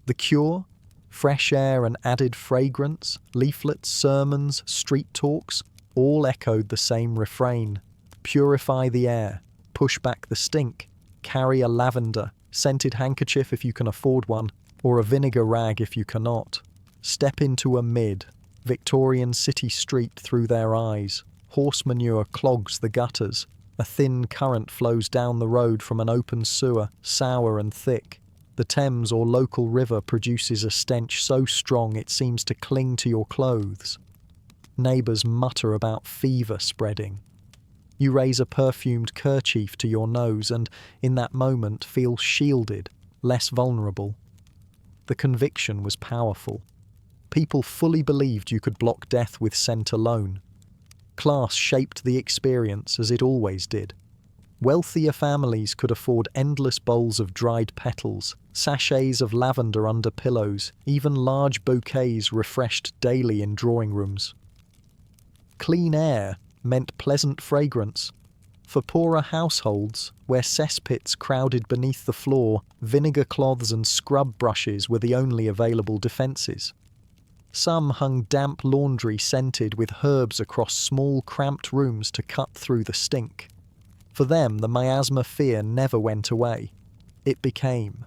The cure? Fresh air and added fragrance, leaflets, sermons, street talks, all echoed the same refrain. Purify the air, push back the stink, carry a lavender, scented handkerchief if you can afford one, or a vinegar rag if you cannot. Step into a Victorian city street through their eyes. Horse manure clogs the gutters. A thin current flows down the road from an open sewer, sour and thick. The Thames or local river produces a stench so strong it seems to cling to your clothes. Neighbours mutter about fever spreading. You raise a perfumed kerchief to your nose and, in that moment, feel shielded, less vulnerable. The conviction was powerful. People fully believed you could block death with scent alone. Class shaped the experience as it always did. Wealthier families could afford endless bowls of dried petals, sachets of lavender under pillows, even large bouquets refreshed daily in drawing rooms. Clean air meant pleasant fragrance. For poorer households, where cesspits crowded beneath the floor, vinegar cloths and scrub brushes were the only available defences. Some hung damp laundry scented with herbs across small, cramped rooms to cut through the stink. For them, the miasma fear never went away. It became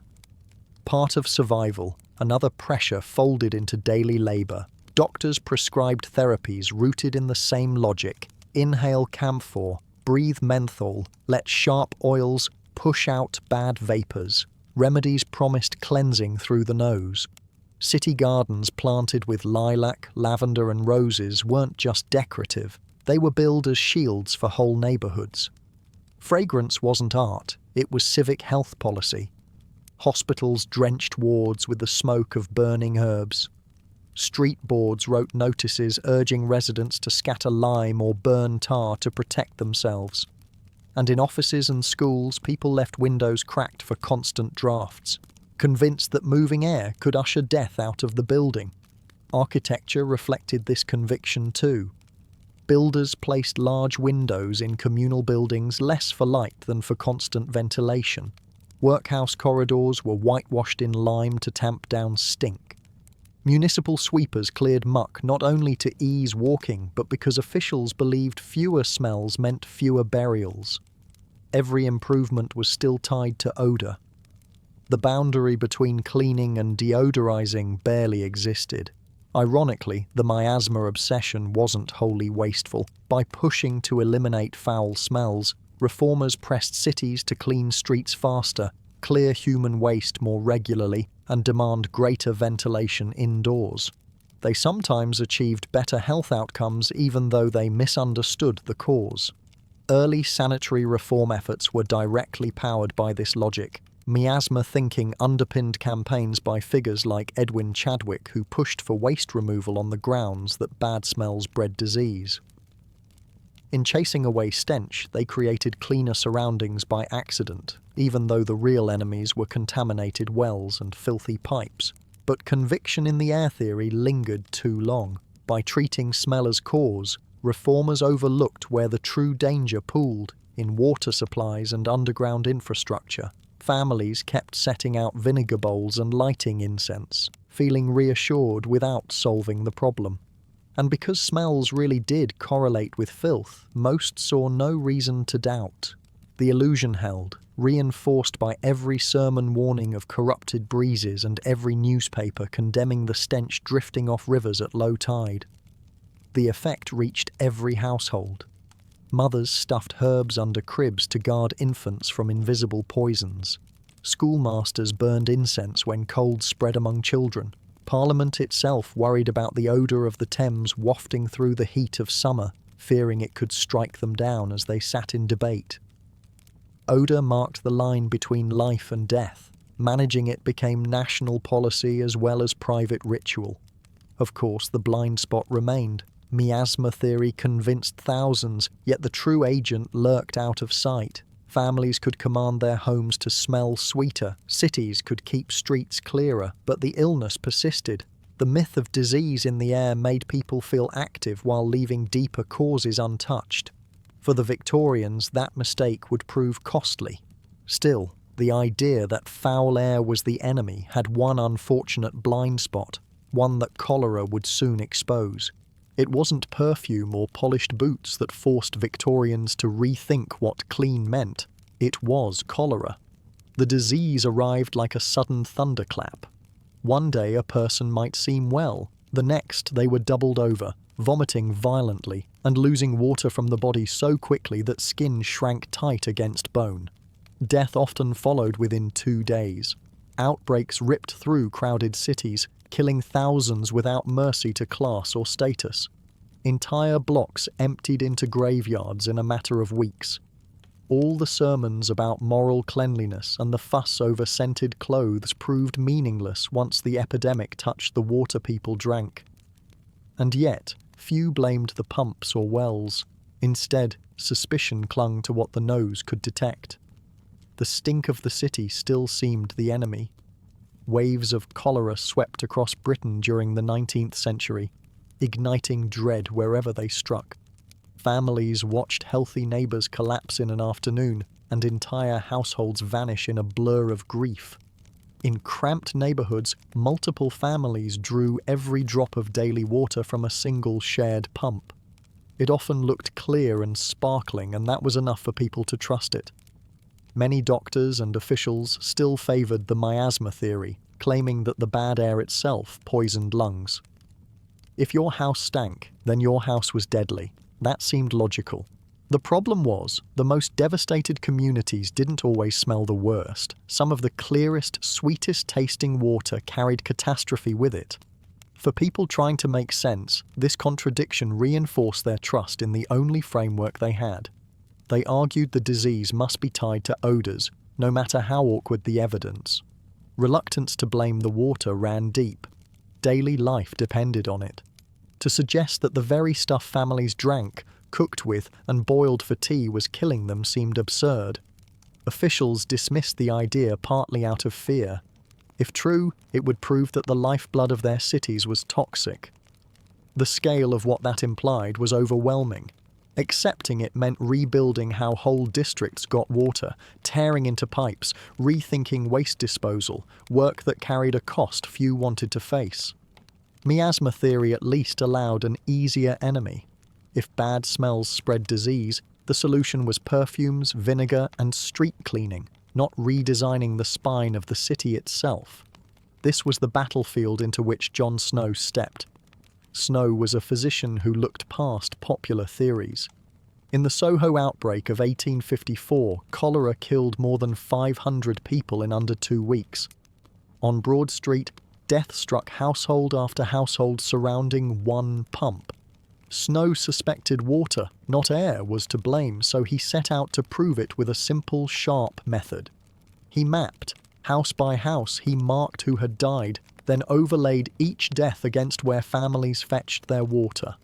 part of survival, another pressure folded into daily labour. Doctors prescribed therapies rooted in the same logic. Inhale camphor, breathe menthol, let sharp oils push out bad vapours. Remedies promised cleansing through the nose. City gardens planted with lilac, lavender and roses weren't just decorative. They were billed as shields for whole neighbourhoods. Fragrance wasn't art, it was civic health policy. Hospitals drenched wards with the smoke of burning herbs. Street boards wrote notices urging residents to scatter lime or burn tar to protect themselves. And in offices and schools, people left windows cracked for constant drafts, convinced that moving air could usher death out of the building. Architecture reflected this conviction too. Builders placed large windows in communal buildings less for light than for constant ventilation. Workhouse corridors were whitewashed in lime to tamp down stink. Municipal sweepers cleared muck not only to ease walking, but because officials believed fewer smells meant fewer burials. Every improvement was still tied to odour. The boundary between cleaning and deodorizing barely existed. Ironically, the miasma obsession wasn't wholly wasteful. By pushing to eliminate foul smells, reformers pressed cities to clean streets faster, clear human waste more regularly, and demand greater ventilation indoors. They sometimes achieved better health outcomes even though they misunderstood the cause. Early sanitary reform efforts were directly powered by this logic. Miasma thinking underpinned campaigns by figures like Edwin Chadwick, who pushed for waste removal on the grounds that bad smells bred disease. In chasing away stench, they created cleaner surroundings by accident, even though the real enemies were contaminated wells and filthy pipes. But conviction in the air theory lingered too long. By treating smell as cause, reformers overlooked where the true danger pooled, in water supplies and underground infrastructure. Families kept setting out vinegar bowls and lighting incense, feeling reassured without solving the problem. And because smells really did correlate with filth, most saw no reason to doubt. The illusion held, reinforced by every sermon warning of corrupted breezes and every newspaper condemning the stench drifting off rivers at low tide. The effect reached every household. Mothers stuffed herbs under cribs to guard infants from invisible poisons. Schoolmasters burned incense when colds spread among children. Parliament itself worried about the odour of the Thames wafting through the heat of summer, fearing it could strike them down as they sat in debate. Odour marked the line between life and death. Managing it became national policy as well as private ritual. Of course, the blind spot remained. Miasma theory convinced thousands, yet the true agent lurked out of sight. Families could command their homes to smell sweeter, cities could keep streets clearer, but the illness persisted. The myth of disease in the air made people feel active while leaving deeper causes untouched. For the Victorians, that mistake would prove costly. Still, the idea that foul air was the enemy had one unfortunate blind spot, one that cholera would soon expose. It wasn't perfume or polished boots that forced Victorians to rethink what clean meant. It was cholera. The disease arrived like a sudden thunderclap. One day a person might seem well, the next they were doubled over, vomiting violently and losing water from the body so quickly that skin shrank tight against bone. Death often followed within 2 days. Outbreaks ripped through crowded cities, killing thousands without mercy to class or status. Entire blocks emptied into graveyards in a matter of weeks. All the sermons about moral cleanliness and the fuss over scented clothes proved meaningless once the epidemic touched the water people drank. And yet, Few blamed the pumps or wells. Instead, suspicion clung to what the nose could detect. The stink of the city still seemed the enemy. Waves of cholera swept across Britain during the 19th century, igniting dread wherever they struck. Families watched healthy neighbours collapse in an afternoon, and entire households vanish in a blur of grief. In cramped neighbourhoods, multiple families drew every drop of daily water from a single shared pump. It often looked clear and sparkling, and that was enough for people to trust it. Many doctors and officials still favoured the miasma theory, claiming that the bad air itself poisoned lungs. If your house stank, then your house was deadly. That seemed logical. The problem was, the most devastated communities didn't always smell the worst. Some of the clearest, sweetest tasting water carried catastrophe with it. For people trying to make sense, this contradiction reinforced their trust in the only framework they had. They argued the disease must be tied to odours, no matter how awkward the evidence. Reluctance to blame the water ran deep. Daily life depended on it. To suggest that the very stuff families drank, cooked with, and boiled for tea was killing them seemed absurd. Officials dismissed the idea partly out of fear. If true, it would prove that the lifeblood of their cities was toxic. The scale of what that implied was overwhelming. Accepting it meant rebuilding how whole districts got water, tearing into pipes, rethinking waste disposal, work that carried a cost few wanted to face. Miasma theory at least allowed an easier enemy. If bad smells spread disease, the solution was perfumes, vinegar, and street cleaning, not redesigning the spine of the city itself. This was the battlefield into which John Snow stepped. Snow was a physician who looked past popular theories. In the Soho outbreak of 1854, cholera killed more than 500 people in under 2 weeks. On Broad Street, death struck household after household surrounding one pump. Snow suspected water, not air, was to blame, so he set out to prove it with a simple, sharp method. He mapped. House by house, he marked who had died, then overlaid each death against where families fetched their water.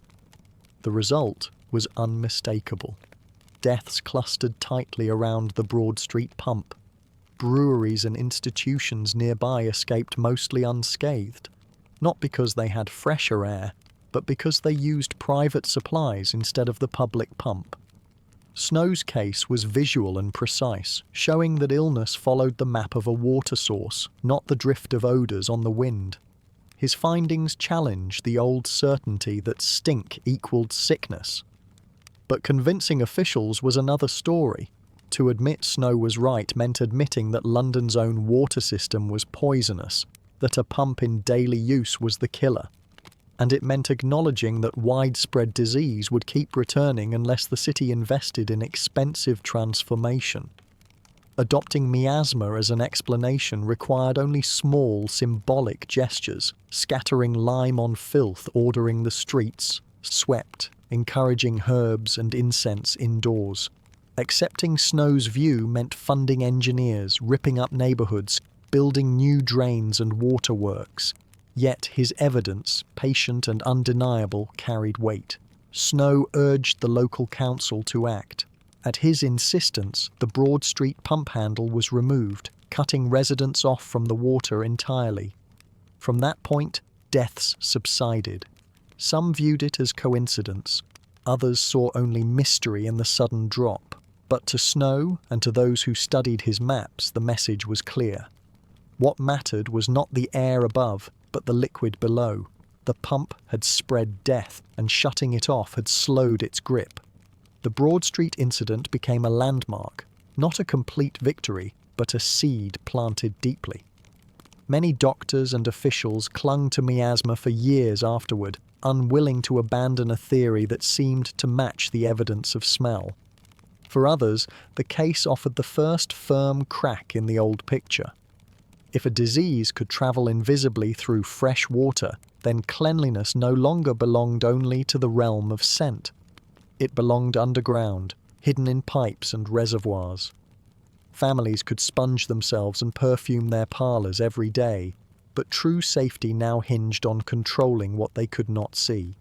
The result was unmistakable. Deaths clustered tightly around the Broad Street pump. Breweries and institutions nearby escaped mostly unscathed, not because they had fresher air, but because they used private supplies instead of the public pump. Snow's case was visual and precise, showing that illness followed the map of a water source, not the drift of odours on the wind. His findings challenged the old certainty that stink equaled sickness. But convincing officials was another story. To admit Snow was right meant admitting that London's own water system was poisonous, that a pump in daily use was the killer. And it meant acknowledging that widespread disease would keep returning unless the city invested in expensive transformation. Adopting miasma as an explanation required only small, symbolic gestures, scattering lime on filth, ordering the streets swept, encouraging herbs and incense indoors. Accepting Snow's view meant funding engineers, ripping up neighbourhoods, building new drains and waterworks. Yet his evidence, patient and undeniable, carried weight. Snow urged the local council to act. At his insistence, the Broad Street pump handle was removed, cutting residents off from the water entirely. From that point, deaths subsided. Some viewed it as coincidence. Others saw only mystery in the sudden drop. But to Snow, and to those who studied his maps, the message was clear. What mattered was not the air above, but the liquid below. The pump had spread death, and shutting it off had slowed its grip. The Broad Street incident became a landmark, not a complete victory, but a seed planted deeply. Many doctors and officials clung to miasma for years afterward, unwilling to abandon a theory that seemed to match the evidence of smell. For others, the case offered the first firm crack in the old picture. If a disease could travel invisibly through fresh water, then cleanliness no longer belonged only to the realm of scent. It belonged underground, hidden in pipes and reservoirs. Families could sponge themselves and perfume their parlours every day, but true safety now hinged on controlling what they could not see.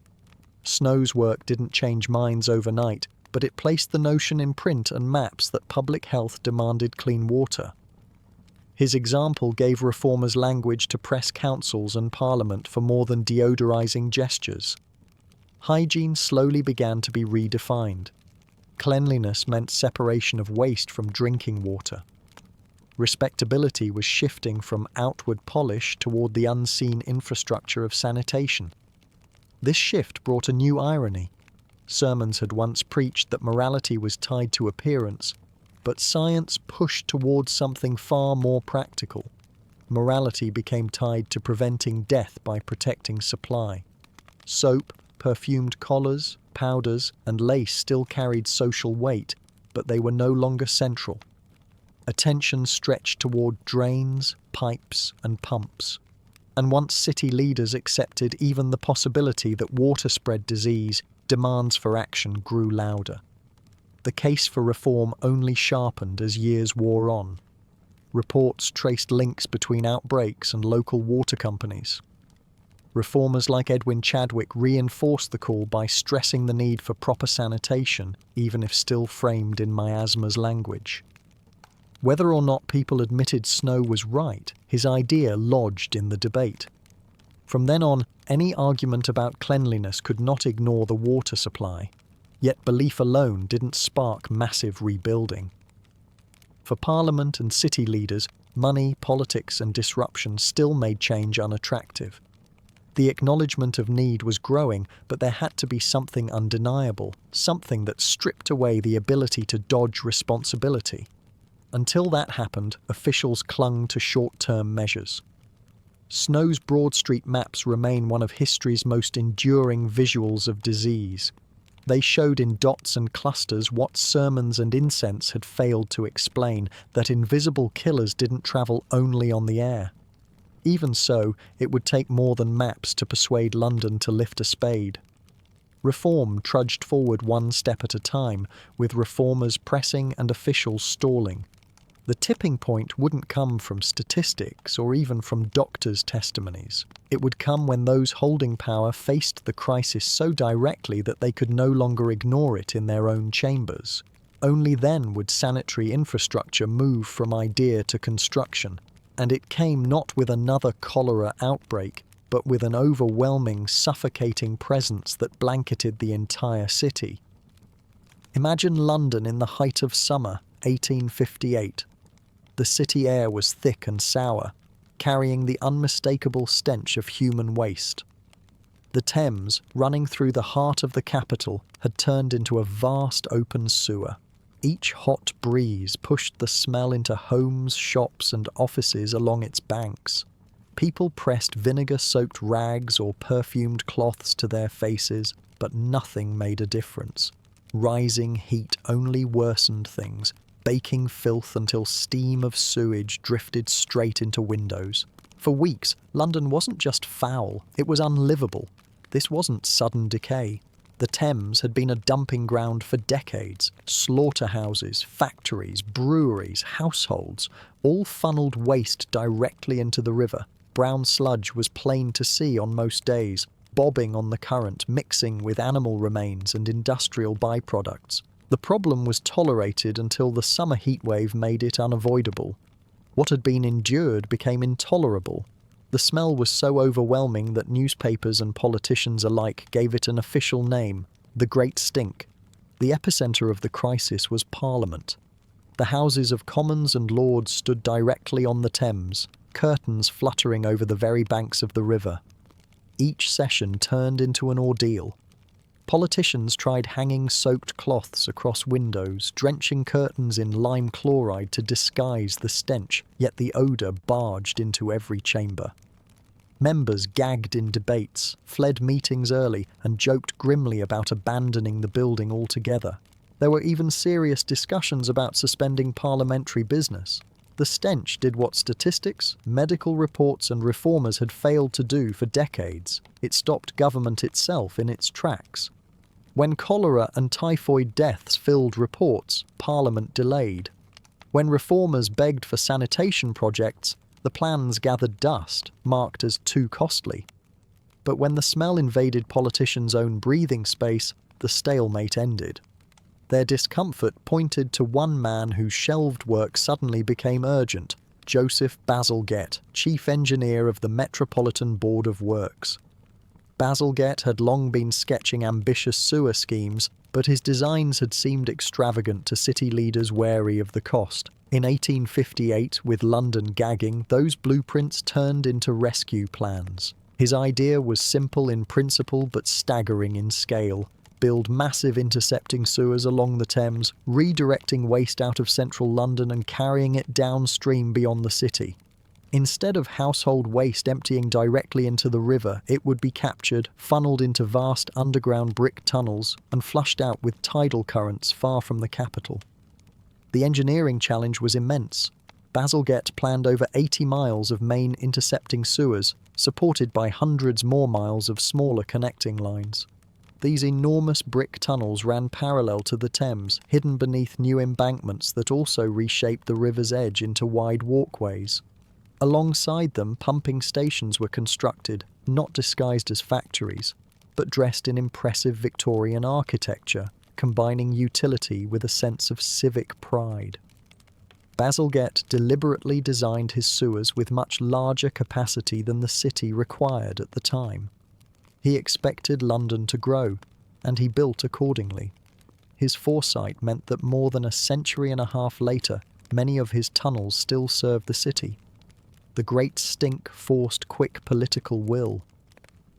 Snow's work didn't change minds overnight, but it placed the notion in print and maps that public health demanded clean water. His example gave reformers language to press councils and parliament for more than deodorizing gestures. Hygiene slowly began to be redefined. Cleanliness meant separation of waste from drinking water. Respectability was shifting from outward polish toward the unseen infrastructure of sanitation. This shift brought a new irony. Sermons had once preached that morality was tied to appearance, but science pushed towards something far more practical. Morality became tied to preventing death by protecting supply. Soap, perfumed collars, powders, and lace still carried social weight, but they were no longer central. Attention stretched toward drains, pipes, and pumps. And once city leaders accepted even the possibility that water spread disease, demands for action grew louder. The case for reform only sharpened as years wore on. Reports traced links between outbreaks and local water companies. Reformers like Edwin Chadwick reinforced the call by stressing the need for proper sanitation, even if still framed in miasma's language. Whether or not people admitted Snow was right, his idea lodged in the debate. From then on, any argument about cleanliness could not ignore the water supply. Yet belief alone didn't spark massive rebuilding. For Parliament and city leaders, money, politics, and disruption still made change unattractive. The acknowledgement of need was growing, but there had to be something undeniable, something that stripped away the ability to dodge responsibility. Until that happened, officials clung to short-term measures. Snow's Broad Street maps remain one of history's most enduring visuals of disease. They showed in dots and clusters what sermons and incense had failed to explain, that invisible killers didn't travel only on the air. Even so, it would take more than maps to persuade London to lift a spade. Reform trudged forward one step at a time, with reformers pressing and officials stalling. The tipping point wouldn't come from statistics or even from doctors' testimonies. It would come when those holding power faced the crisis so directly that they could no longer ignore it in their own chambers. Only then would sanitary infrastructure move from idea to construction, and it came not with another cholera outbreak, but with an overwhelming, suffocating presence that blanketed the entire city. Imagine London in the height of summer, 1858. The city air was thick and sour, carrying the unmistakable stench of human waste. The Thames, running through the heart of the capital, had turned into a vast open sewer. Each hot breeze pushed the smell into homes, shops, and offices along its banks. People pressed vinegar-soaked rags or perfumed cloths to their faces, but nothing made a difference. Rising heat only worsened things, baking filth until steam of sewage drifted straight into windows. For weeks, London wasn't just foul, it was unlivable. This wasn't sudden decay. The Thames had been a dumping ground for decades. Slaughterhouses, factories, breweries, households, all funneled waste directly into the river. Brown sludge was plain to see on most days, bobbing on the current, mixing with animal remains and industrial byproducts. The problem was tolerated until the summer heatwave made it unavoidable. What had been endured became intolerable. The smell was so overwhelming that newspapers and politicians alike gave it an official name, the Great Stink. The epicenter of the crisis was Parliament. The Houses of Commons and Lords stood directly on the Thames, curtains fluttering over the very banks of the river. Each session turned into an ordeal. Politicians tried hanging soaked cloths across windows, drenching curtains in lime chloride to disguise the stench, yet the odour barged into every chamber. Members gagged in debates, fled meetings early, and joked grimly about abandoning the building altogether. There were even serious discussions about suspending parliamentary business. The stench did what statistics, medical reports, and reformers had failed to do for decades. It stopped government itself in its tracks. When cholera and typhoid deaths filled reports, Parliament delayed. When reformers begged for sanitation projects, the plans gathered dust, marked as too costly. But when the smell invaded politicians' own breathing space, the stalemate ended. Their discomfort pointed to one man whose shelved work suddenly became urgent: Joseph Bazalgette, chief engineer of the Metropolitan Board of Works. Bazalgette had long been sketching ambitious sewer schemes, but his designs had seemed extravagant to city leaders wary of the cost. In 1858, with London gagging, those blueprints turned into rescue plans. His idea was simple in principle but staggering in scale: build massive intercepting sewers along the Thames, redirecting waste out of central London and carrying it downstream beyond the city. Instead of household waste emptying directly into the river, it would be captured, funneled into vast underground brick tunnels, and flushed out with tidal currents far from the capital. The engineering challenge was immense. Bazalgette planned over 80 miles of main intercepting sewers, supported by hundreds more miles of smaller connecting lines. These enormous brick tunnels ran parallel to the Thames, hidden beneath new embankments that also reshaped the river's edge into wide walkways. Alongside them, pumping stations were constructed, not disguised as factories, but dressed in impressive Victorian architecture, combining utility with a sense of civic pride. Bazalgette deliberately designed his sewers with much larger capacity than the city required at the time. He expected London to grow, and he built accordingly. His foresight meant that more than a century and a half later, many of his tunnels still serve the city. The Great Stink forced quick political will.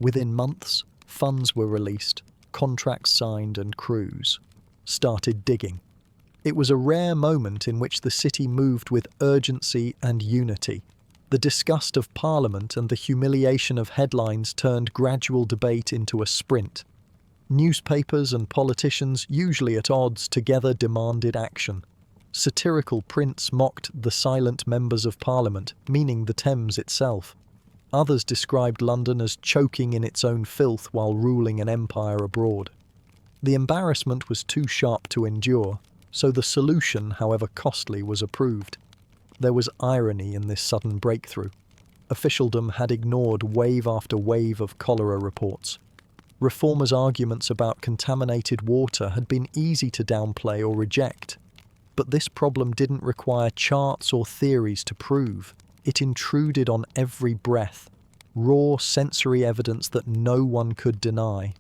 Within months, funds were released, contracts signed, and crews started digging. It was a rare moment in which the city moved with urgency and unity. The disgust of Parliament and the humiliation of headlines turned gradual debate into a sprint. Newspapers and politicians, usually at odds, together demanded action. Satirical prints mocked the silent members of Parliament, meaning the Thames itself. Others described London as choking in its own filth while ruling an empire abroad. The embarrassment was too sharp to endure, so the solution, however costly, was approved. There was irony in this sudden breakthrough. Officialdom had ignored wave after wave of cholera reports. Reformers' arguments about contaminated water had been easy to downplay or reject. But this problem didn't require charts or theories to prove. It intruded on every breath, raw sensory evidence that no one could deny.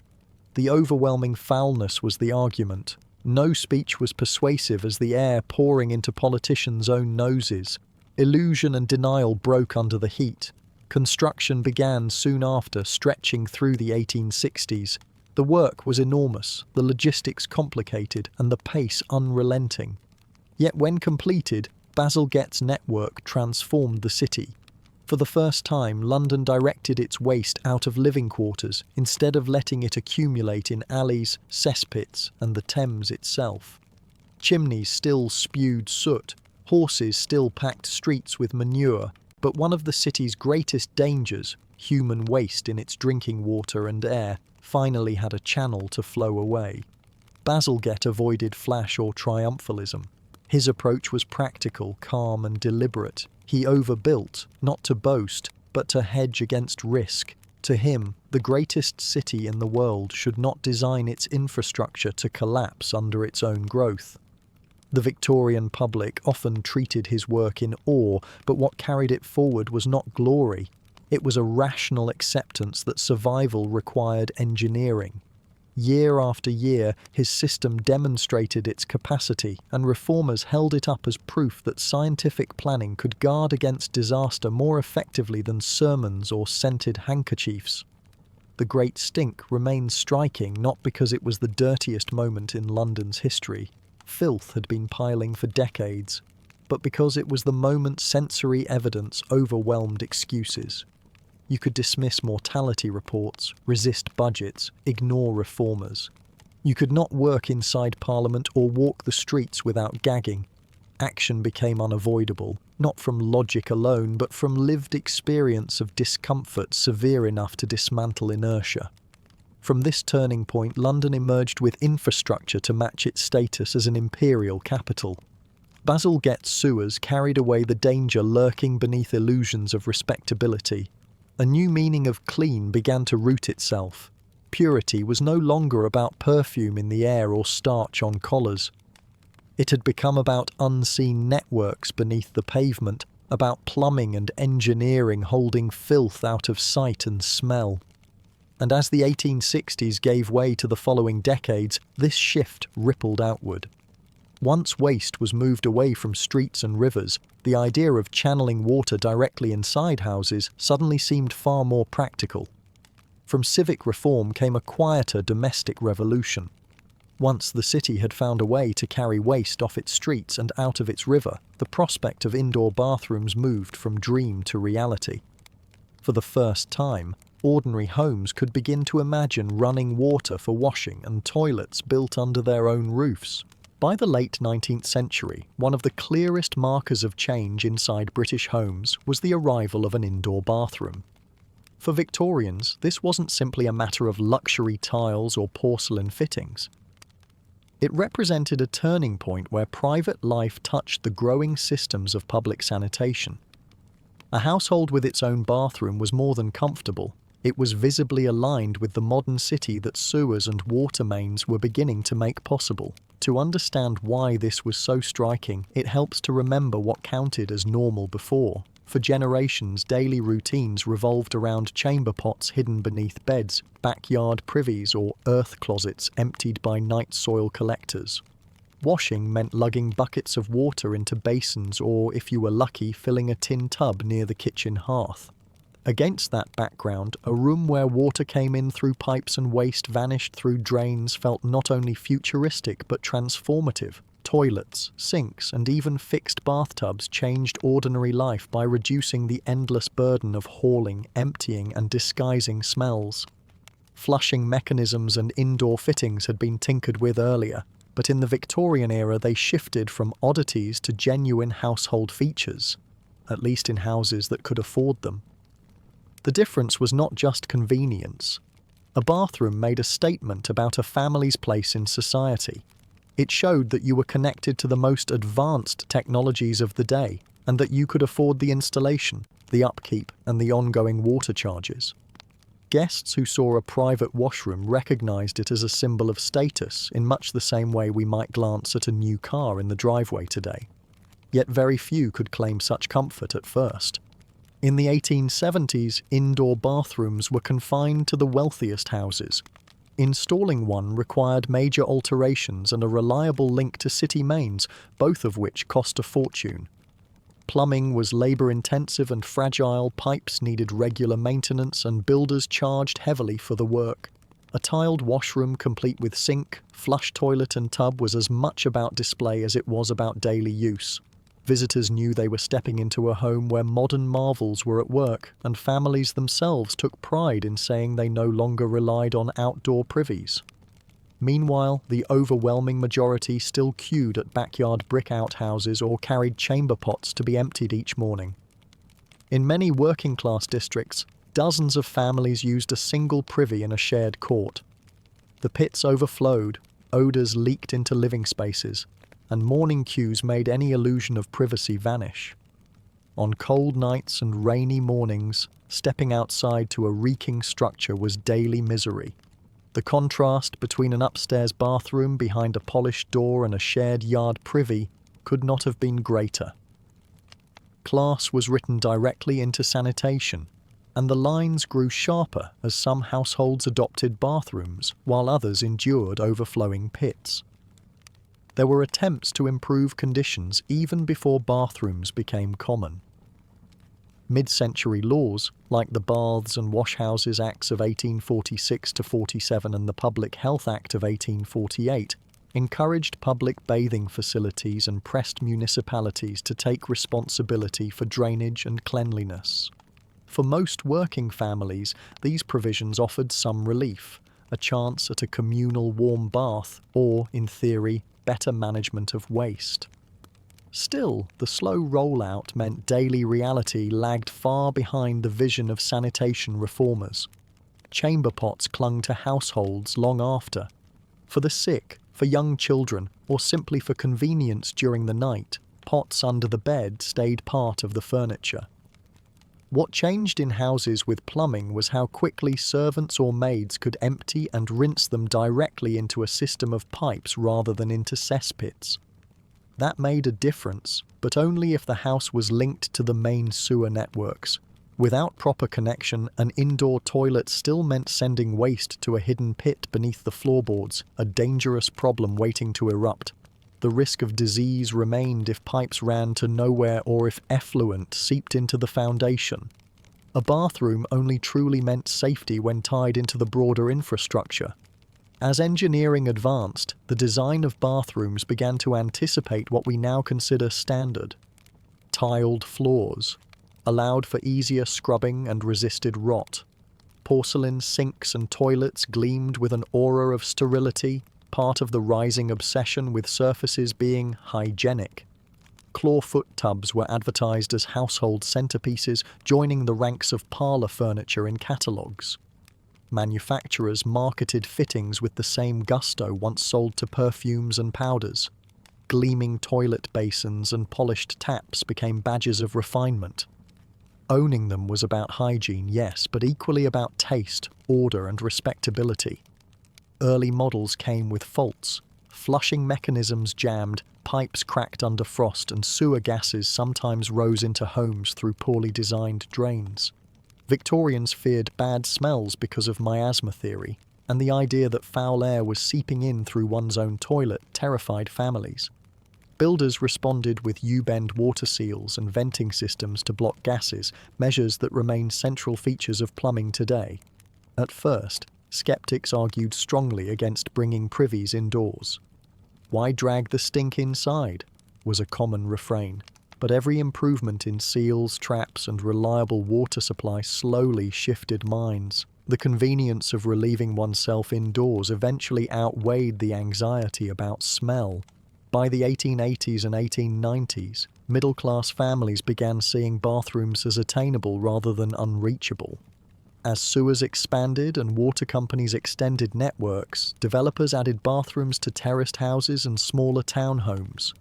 The overwhelming foulness was the argument. No speech was persuasive as the air pouring into politicians' own noses. Illusion and denial broke under the heat. Construction began soon after, stretching through the 1860s. The work was enormous, the logistics complicated, and the pace unrelenting. Yet when completed, Bazalgette's network transformed the city. For the first time, London directed its waste out of living quarters instead of letting it accumulate in alleys, cesspits, and the Thames itself. Chimneys still spewed soot, horses still packed streets with manure, but one of the city's greatest dangers, human waste in its drinking water and air, finally had a channel to flow away. Bazalgette avoided flash or triumphalism. His approach was practical, calm, and deliberate. He overbuilt, not to boast, but to hedge against risk. To him, the greatest city in the world should not design its infrastructure to collapse under its own growth. The Victorian public often treated his work in awe, but what carried it forward was not glory. It was a rational acceptance that survival required engineering. Year after year, his system demonstrated its capacity, and reformers held it up as proof that scientific planning could guard against disaster more effectively than sermons or scented handkerchiefs. The Great Stink remains striking not because it was the dirtiest moment in London's history. Filth had been piling for decades, but because it was the moment sensory evidence overwhelmed excuses. You could dismiss mortality reports, resist budgets, ignore reformers. You could not work inside Parliament or walk the streets without gagging. Action became unavoidable, not from logic alone, but from lived experience of discomfort severe enough to dismantle inertia. From this turning point, London emerged with infrastructure to match its status as an imperial capital. Bazalgette's sewers carried away the danger lurking beneath illusions of respectability. A new meaning of clean began to root itself. Purity was no longer about perfume in the air or starch on collars. It had become about unseen networks beneath the pavement, about plumbing and engineering holding filth out of sight and smell. And as the 1860s gave way to the following decades, this shift rippled outward. Once waste was moved away from streets and rivers, the idea of channeling water directly inside houses suddenly seemed far more practical. From civic reform came a quieter domestic revolution. Once the city had found a way to carry waste off its streets and out of its river, the prospect of indoor bathrooms moved from dream to reality. For the first time, ordinary homes could begin to imagine running water for washing and toilets built under their own roofs. By the late 19th century, one of the clearest markers of change inside British homes was the arrival of an indoor bathroom. For Victorians, this wasn't simply a matter of luxury tiles or porcelain fittings. It represented a turning point where private life touched the growing systems of public sanitation. A household with its own bathroom was more than comfortable. It was visibly aligned with the modern city that sewers and water mains were beginning to make possible. To understand why this was so striking, it helps to remember what counted as normal before. For generations, daily routines revolved around chamber pots hidden beneath beds, backyard privies, or earth closets emptied by night soil collectors. Washing meant lugging buckets of water into basins or, if you were lucky, filling a tin tub near the kitchen hearth. Against that background, a room where water came in through pipes and waste vanished through drains felt not only futuristic but transformative. Toilets, sinks, and even fixed bathtubs changed ordinary life by reducing the endless burden of hauling, emptying, and disguising smells. Flushing mechanisms and indoor fittings had been tinkered with earlier, but in the Victorian era they shifted from oddities to genuine household features, at least in houses that could afford them. The difference was not just convenience. A bathroom made a statement about a family's place in society. It showed that you were connected to the most advanced technologies of the day, and that you could afford the installation, the upkeep, and the ongoing water charges. Guests who saw a private washroom recognized it as a symbol of status in much the same way we might glance at a new car in the driveway today. Yet very few could claim such comfort at first. In the 1870s, indoor bathrooms were confined to the wealthiest houses. Installing one required major alterations and a reliable link to city mains, both of which cost a fortune. Plumbing was labor-intensive and fragile, pipes needed regular maintenance, and builders charged heavily for the work. A tiled washroom complete with sink, flush toilet and tub was as much about display as it was about daily use. Visitors knew they were stepping into a home where modern marvels were at work, and families themselves took pride in saying they no longer relied on outdoor privies. Meanwhile, the overwhelming majority still queued at backyard brick outhouses or carried chamber pots to be emptied each morning. In many working-class districts, dozens of families used a single privy in a shared court. The pits overflowed, odours leaked into living spaces, and morning queues made any illusion of privacy vanish. On cold nights and rainy mornings, stepping outside to a reeking structure was daily misery. The contrast between an upstairs bathroom behind a polished door and a shared yard privy could not have been greater. Class was written directly into sanitation, and the lines grew sharper as some households adopted bathrooms, while others endured overflowing pits. There were attempts to improve conditions even before bathrooms became common. Mid-century laws, like the Baths and Washhouses Acts of 1846-47 and the Public Health Act of 1848, encouraged public bathing facilities and pressed municipalities to take responsibility for drainage and cleanliness. For most working families, these provisions offered some relief, a chance at a communal warm bath, or, in theory, better management of waste. Still, the slow rollout meant daily reality lagged far behind the vision of sanitation reformers. Chamber pots clung to households long after. For the sick, for young children, or simply for convenience during the night, pots under the bed stayed part of the furniture. What changed in houses with plumbing was how quickly servants or maids could empty and rinse them directly into a system of pipes rather than into cesspits. That made a difference, but only if the house was linked to the main sewer networks. Without proper connection, an indoor toilet still meant sending waste to a hidden pit beneath the floorboards, a dangerous problem waiting to erupt. The risk of disease remained if pipes ran to nowhere or if effluent seeped into the foundation. A bathroom only truly meant safety when tied into the broader infrastructure. As engineering advanced, the design of bathrooms began to anticipate what we now consider standard. Tiled floors allowed for easier scrubbing and resisted rot. Porcelain sinks and toilets gleamed with an aura of sterility, part of the rising obsession with surfaces being hygienic. Clawfoot tubs were advertised as household centerpieces, joining the ranks of parlor furniture in catalogues. Manufacturers marketed fittings with the same gusto once sold to perfumes and powders. Gleaming toilet basins and polished taps became badges of refinement. Owning them was about hygiene, yes, but equally about taste, order, and respectability. Early models came with faults. Flushing mechanisms jammed, pipes cracked under frost, and sewer gases sometimes rose into homes through poorly designed drains. Victorians feared bad smells because of miasma theory, and the idea that foul air was seeping in through one's own toilet terrified families. Builders responded with U-bend water seals and venting systems to block gases, measures that remain central features of plumbing today. At first, skeptics argued strongly against bringing privies indoors. "Why drag the stink inside?" was a common refrain, but every improvement in seals, traps, and reliable water supply slowly shifted minds. The convenience of relieving oneself indoors eventually outweighed the anxiety about smell. By the 1880s and 1890s, middle-class families began seeing bathrooms as attainable rather than unreachable. As sewers expanded and water companies extended networks, developers added bathrooms to terraced houses and smaller townhomes.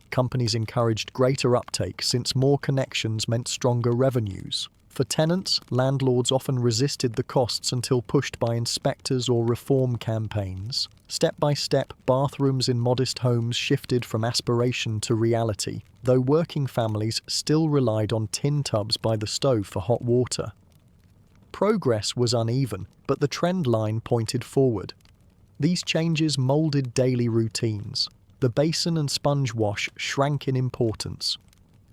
Companies encouraged greater uptake since more connections meant stronger revenues. For tenants, landlords often resisted the costs until pushed by inspectors or reform campaigns. Step by step, bathrooms in modest homes shifted from aspiration to reality, though working families still relied on tin tubs by the stove for hot water. Progress was uneven, but the trend line pointed forward. These changes molded daily routines. The basin and sponge wash shrank in importance.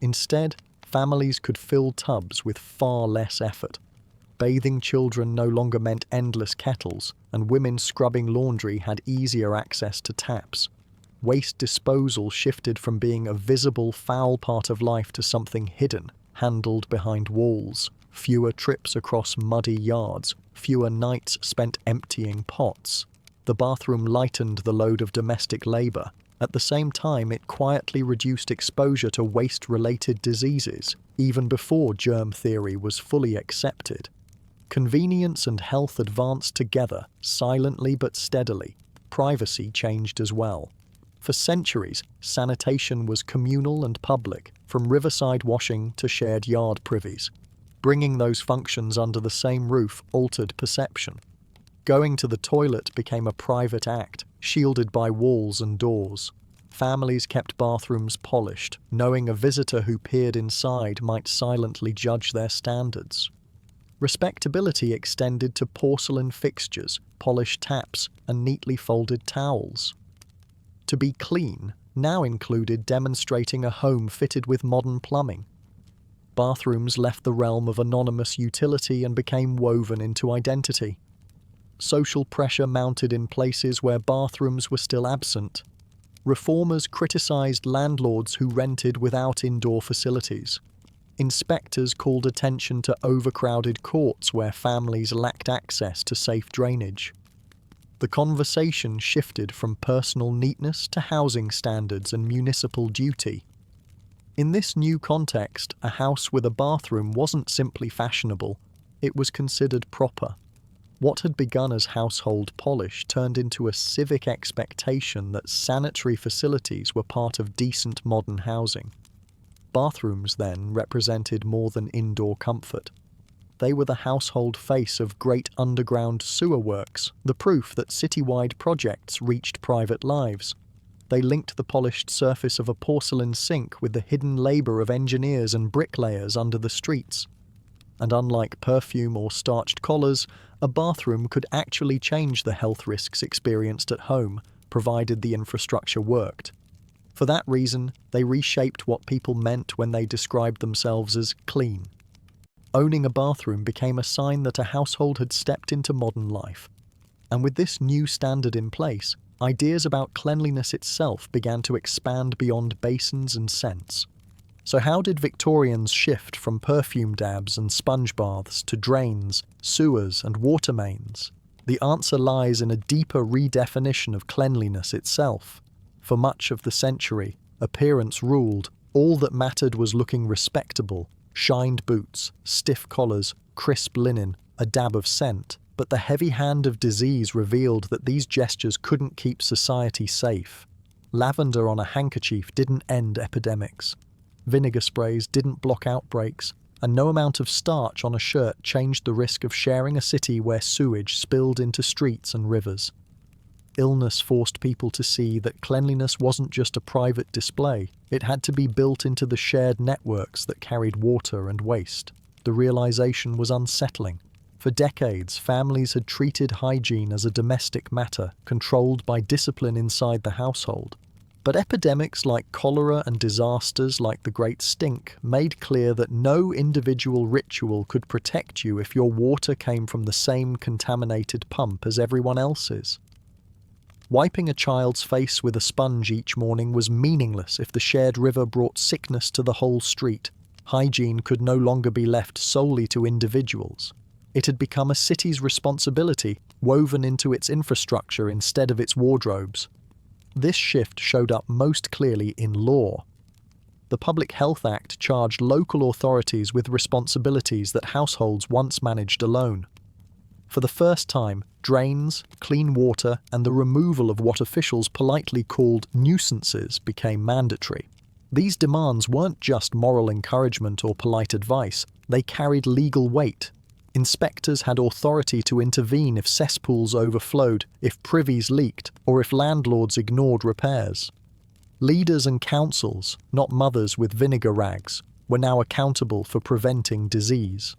Instead, families could fill tubs with far less effort. Bathing children no longer meant endless kettles, and women scrubbing laundry had easier access to taps. Waste disposal shifted from being a visible, foul part of life to something hidden, handled behind walls. Fewer trips across muddy yards, fewer nights spent emptying pots. The bathroom lightened the load of domestic labor. At the same time, it quietly reduced exposure to waste-related diseases, even before germ theory was fully accepted. Convenience and health advanced together, silently but steadily. Privacy changed as well. For centuries, sanitation was communal and public, from riverside washing to shared yard privies. Bringing those functions under the same roof altered perception. Going to the toilet became a private act, shielded by walls and doors. Families kept bathrooms polished, knowing a visitor who peered inside might silently judge their standards. Respectability extended to porcelain fixtures, polished taps, and neatly folded towels. To be clean now included demonstrating a home fitted with modern plumbing. Bathrooms left the realm of anonymous utility and became woven into identity. Social pressure mounted in places where bathrooms were still absent. Reformers criticized landlords who rented without indoor facilities. Inspectors called attention to overcrowded courts where families lacked access to safe drainage. The conversation shifted from personal neatness to housing standards and municipal duty. In this new context, a house with a bathroom wasn't simply fashionable, it was considered proper. What had begun as household polish turned into a civic expectation that sanitary facilities were part of decent modern housing. Bathrooms, then, represented more than indoor comfort. They were the household face of great underground sewer works, the proof that citywide projects reached private lives. They linked the polished surface of a porcelain sink with the hidden labour of engineers and bricklayers under the streets. And unlike perfume or starched collars, a bathroom could actually change the health risks experienced at home, provided the infrastructure worked. For that reason, they reshaped what people meant when they described themselves as clean. Owning a bathroom became a sign that a household had stepped into modern life. And with this new standard in place, ideas about cleanliness itself began to expand beyond basins and scents. So how did Victorians shift from perfume dabs and sponge baths to drains, sewers, and water mains? The answer lies in a deeper redefinition of cleanliness itself. For much of the century, appearance ruled. All that mattered was looking respectable: shined boots, stiff collars, crisp linen, a dab of scent. But the heavy hand of disease revealed that these gestures couldn't keep society safe. Lavender on a handkerchief didn't end epidemics. Vinegar sprays didn't block outbreaks, and no amount of starch on a shirt changed the risk of sharing a city where sewage spilled into streets and rivers. Illness forced people to see that cleanliness wasn't just a private display, it had to be built into the shared networks that carried water and waste. The realization was unsettling. For decades, families had treated hygiene as a domestic matter, controlled by discipline inside the household. But epidemics like cholera and disasters like the Great Stink made clear that no individual ritual could protect you if your water came from the same contaminated pump as everyone else's. Wiping a child's face with a sponge each morning was meaningless if the shared river brought sickness to the whole street. Hygiene could no longer be left solely to individuals. It had become a city's responsibility, woven into its infrastructure instead of its wardrobes. This shift showed up most clearly in law. The Public Health Act charged local authorities with responsibilities that households once managed alone. For the first time, drains, clean water, and the removal of what officials politely called nuisances became mandatory. These demands weren't just moral encouragement or polite advice, they carried legal weight. Inspectors had authority to intervene if cesspools overflowed, if privies leaked, or if landlords ignored repairs. Leaders and councils, not mothers with vinegar rags, were now accountable for preventing disease.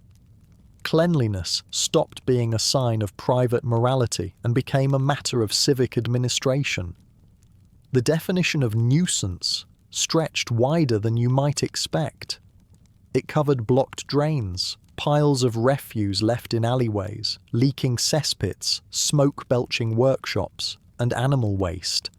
Cleanliness stopped being a sign of private morality and became a matter of civic administration. The definition of nuisance stretched wider than you might expect. It covered blocked drains, piles of refuse left in alleyways, leaking cesspits, smoke-belching workshops, and animal waste.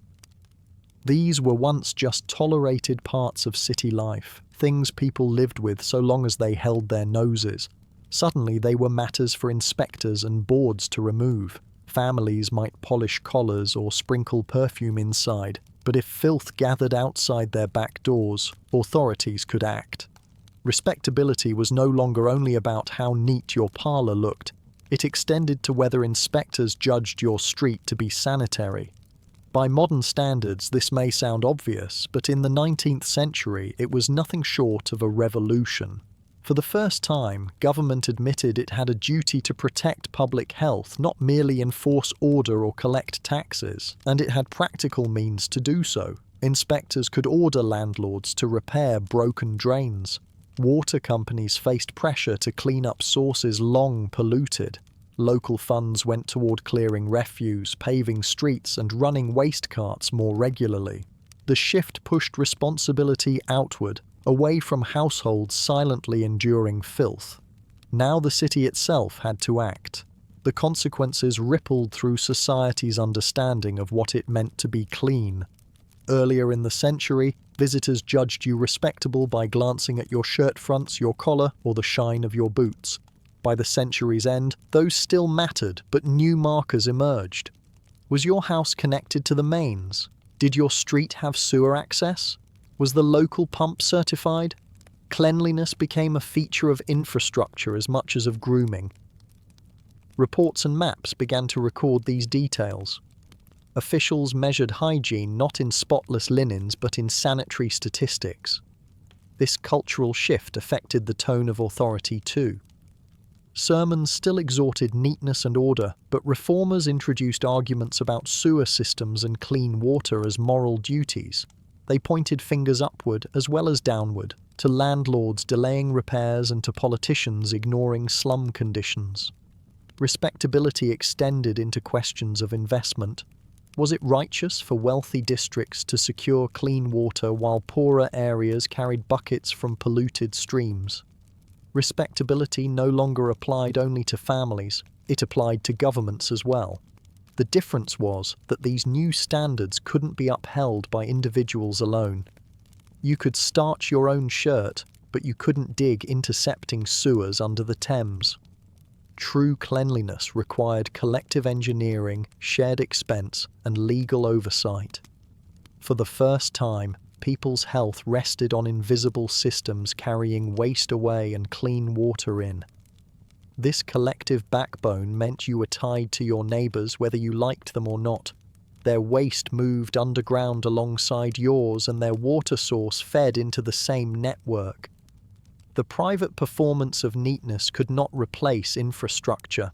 These were once just tolerated parts of city life, things people lived with so long as they held their noses. Suddenly they were matters for inspectors and boards to remove. Families might polish collars or sprinkle perfume inside, but if filth gathered outside their back doors, authorities could act. Respectability was no longer only about how neat your parlour looked, it extended to whether inspectors judged your street to be sanitary. By modern standards, this may sound obvious, but in the 19th century it was nothing short of a revolution. For the first time, government admitted it had a duty to protect public health, not merely enforce order or collect taxes, and it had practical means to do so. Inspectors could order landlords to repair broken drains. Water companies faced pressure to clean up sources long polluted. Local funds went toward clearing refuse, paving streets, and running waste carts more regularly. The shift pushed responsibility outward, away from households silently enduring filth. Now the city itself had to act. The consequences rippled through society's understanding of what it meant to be clean. Earlier in the century, visitors judged you respectable by glancing at your shirt fronts, your collar, or the shine of your boots. By the century's end, those still mattered, but new markers emerged. Was your house connected to the mains? Did your street have sewer access? Was the local pump certified? Cleanliness became a feature of infrastructure as much as of grooming. Reports and maps began to record these details. Officials measured hygiene not in spotless linens but in sanitary statistics. This cultural shift affected the tone of authority too. Sermons still exhorted neatness and order, but reformers introduced arguments about sewer systems and clean water as moral duties. They pointed fingers upward as well as downward, to landlords delaying repairs and to politicians ignoring slum conditions. Respectability extended into questions of investment. Was it righteous for wealthy districts to secure clean water while poorer areas carried buckets from polluted streams? Respectability no longer applied only to families, it applied to governments as well. The difference was that these new standards couldn't be upheld by individuals alone. You could starch your own shirt, but you couldn't dig intercepting sewers under the Thames. True cleanliness required collective engineering, shared expense, and legal oversight. For the first time, people's health rested on invisible systems carrying waste away and clean water in. This collective backbone meant you were tied to your neighbours whether you liked them or not. Their waste moved underground alongside yours and their water source fed into the same network. The private performance of neatness could not replace infrastructure.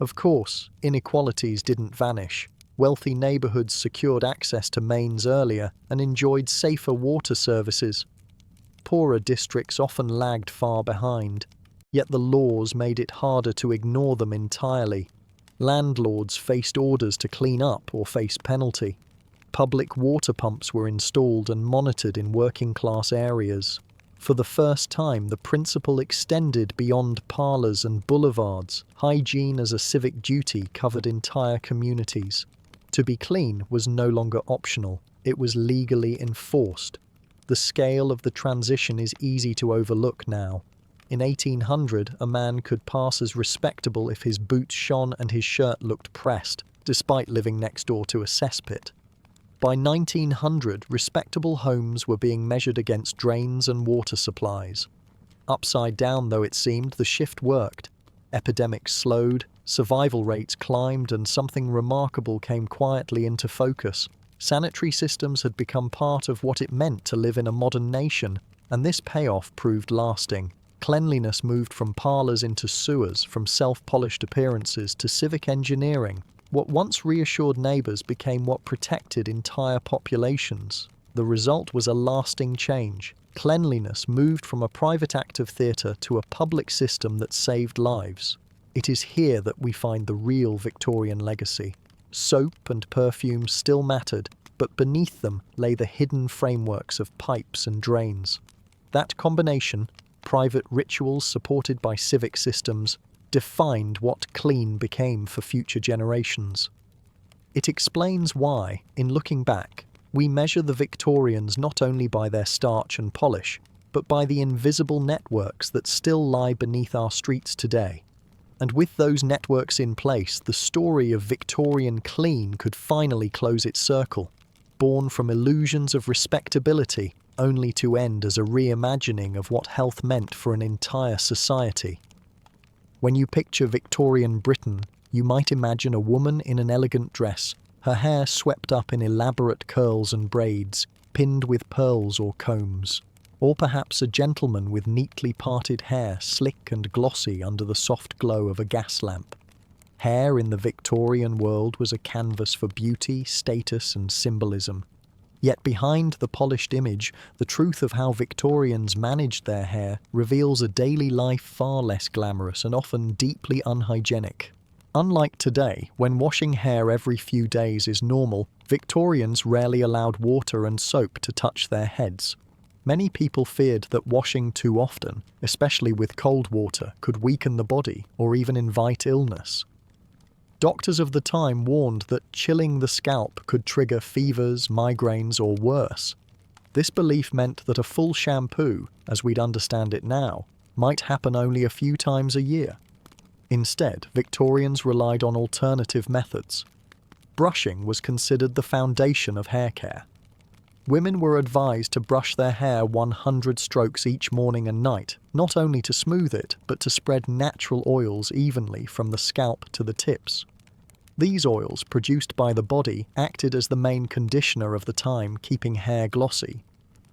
Of course, inequalities didn't vanish. Wealthy neighbourhoods secured access to mains earlier and enjoyed safer water services. Poorer districts often lagged far behind, yet the laws made it harder to ignore them entirely. Landlords faced orders to clean up or face penalty. Public water pumps were installed and monitored in working-class areas. For the first time, the principle extended beyond parlours and boulevards. Hygiene as a civic duty covered entire communities. To be clean was no longer optional, it was legally enforced. The scale of the transition is easy to overlook now. In 1800, a man could pass as respectable if his boots shone and his shirt looked pressed, despite living next door to a cesspit. By 1900, respectable homes were being measured against drains and water supplies. Upside down though it seemed, the shift worked. Epidemics slowed, survival rates climbed, and something remarkable came quietly into focus. Sanitary systems had become part of what it meant to live in a modern nation, and this payoff proved lasting. Cleanliness moved from parlours into sewers, from self-polished appearances to civic engineering. What once reassured neighbours became what protected entire populations. The result was a lasting change. Cleanliness moved from a private act of theatre to a public system that saved lives. It is here that we find the real Victorian legacy. Soap and perfume still mattered, but beneath them lay the hidden frameworks of pipes and drains. That combination, private rituals supported by civic systems, defined what clean became for future generations. It explains why, in looking back, we measure the Victorians not only by their starch and polish, but by the invisible networks that still lie beneath our streets today. And with those networks in place, the story of Victorian clean could finally close its circle, born from illusions of respectability, only to end as a reimagining of what health meant for an entire society. When you picture Victorian Britain, you might imagine a woman in an elegant dress, her hair swept up in elaborate curls and braids, pinned with pearls or combs. Or perhaps a gentleman with neatly parted hair, slick and glossy under the soft glow of a gas lamp. Hair in the Victorian world was a canvas for beauty, status, and symbolism. Yet behind the polished image, the truth of how Victorians managed their hair reveals a daily life far less glamorous and often deeply unhygienic. Unlike today, when washing hair every few days is normal, Victorians rarely allowed water and soap to touch their heads. Many people feared that washing too often, especially with cold water, could weaken the body or even invite illness. Doctors of the time warned that chilling the scalp could trigger fevers, migraines, or worse. This belief meant that a full shampoo, as we'd understand it now, might happen only a few times a year. Instead, Victorians relied on alternative methods. Brushing was considered the foundation of hair care. Women were advised to brush their hair 100 strokes each morning and night, not only to smooth it, but to spread natural oils evenly from the scalp to the tips. These oils, produced by the body, acted as the main conditioner of the time, keeping hair glossy.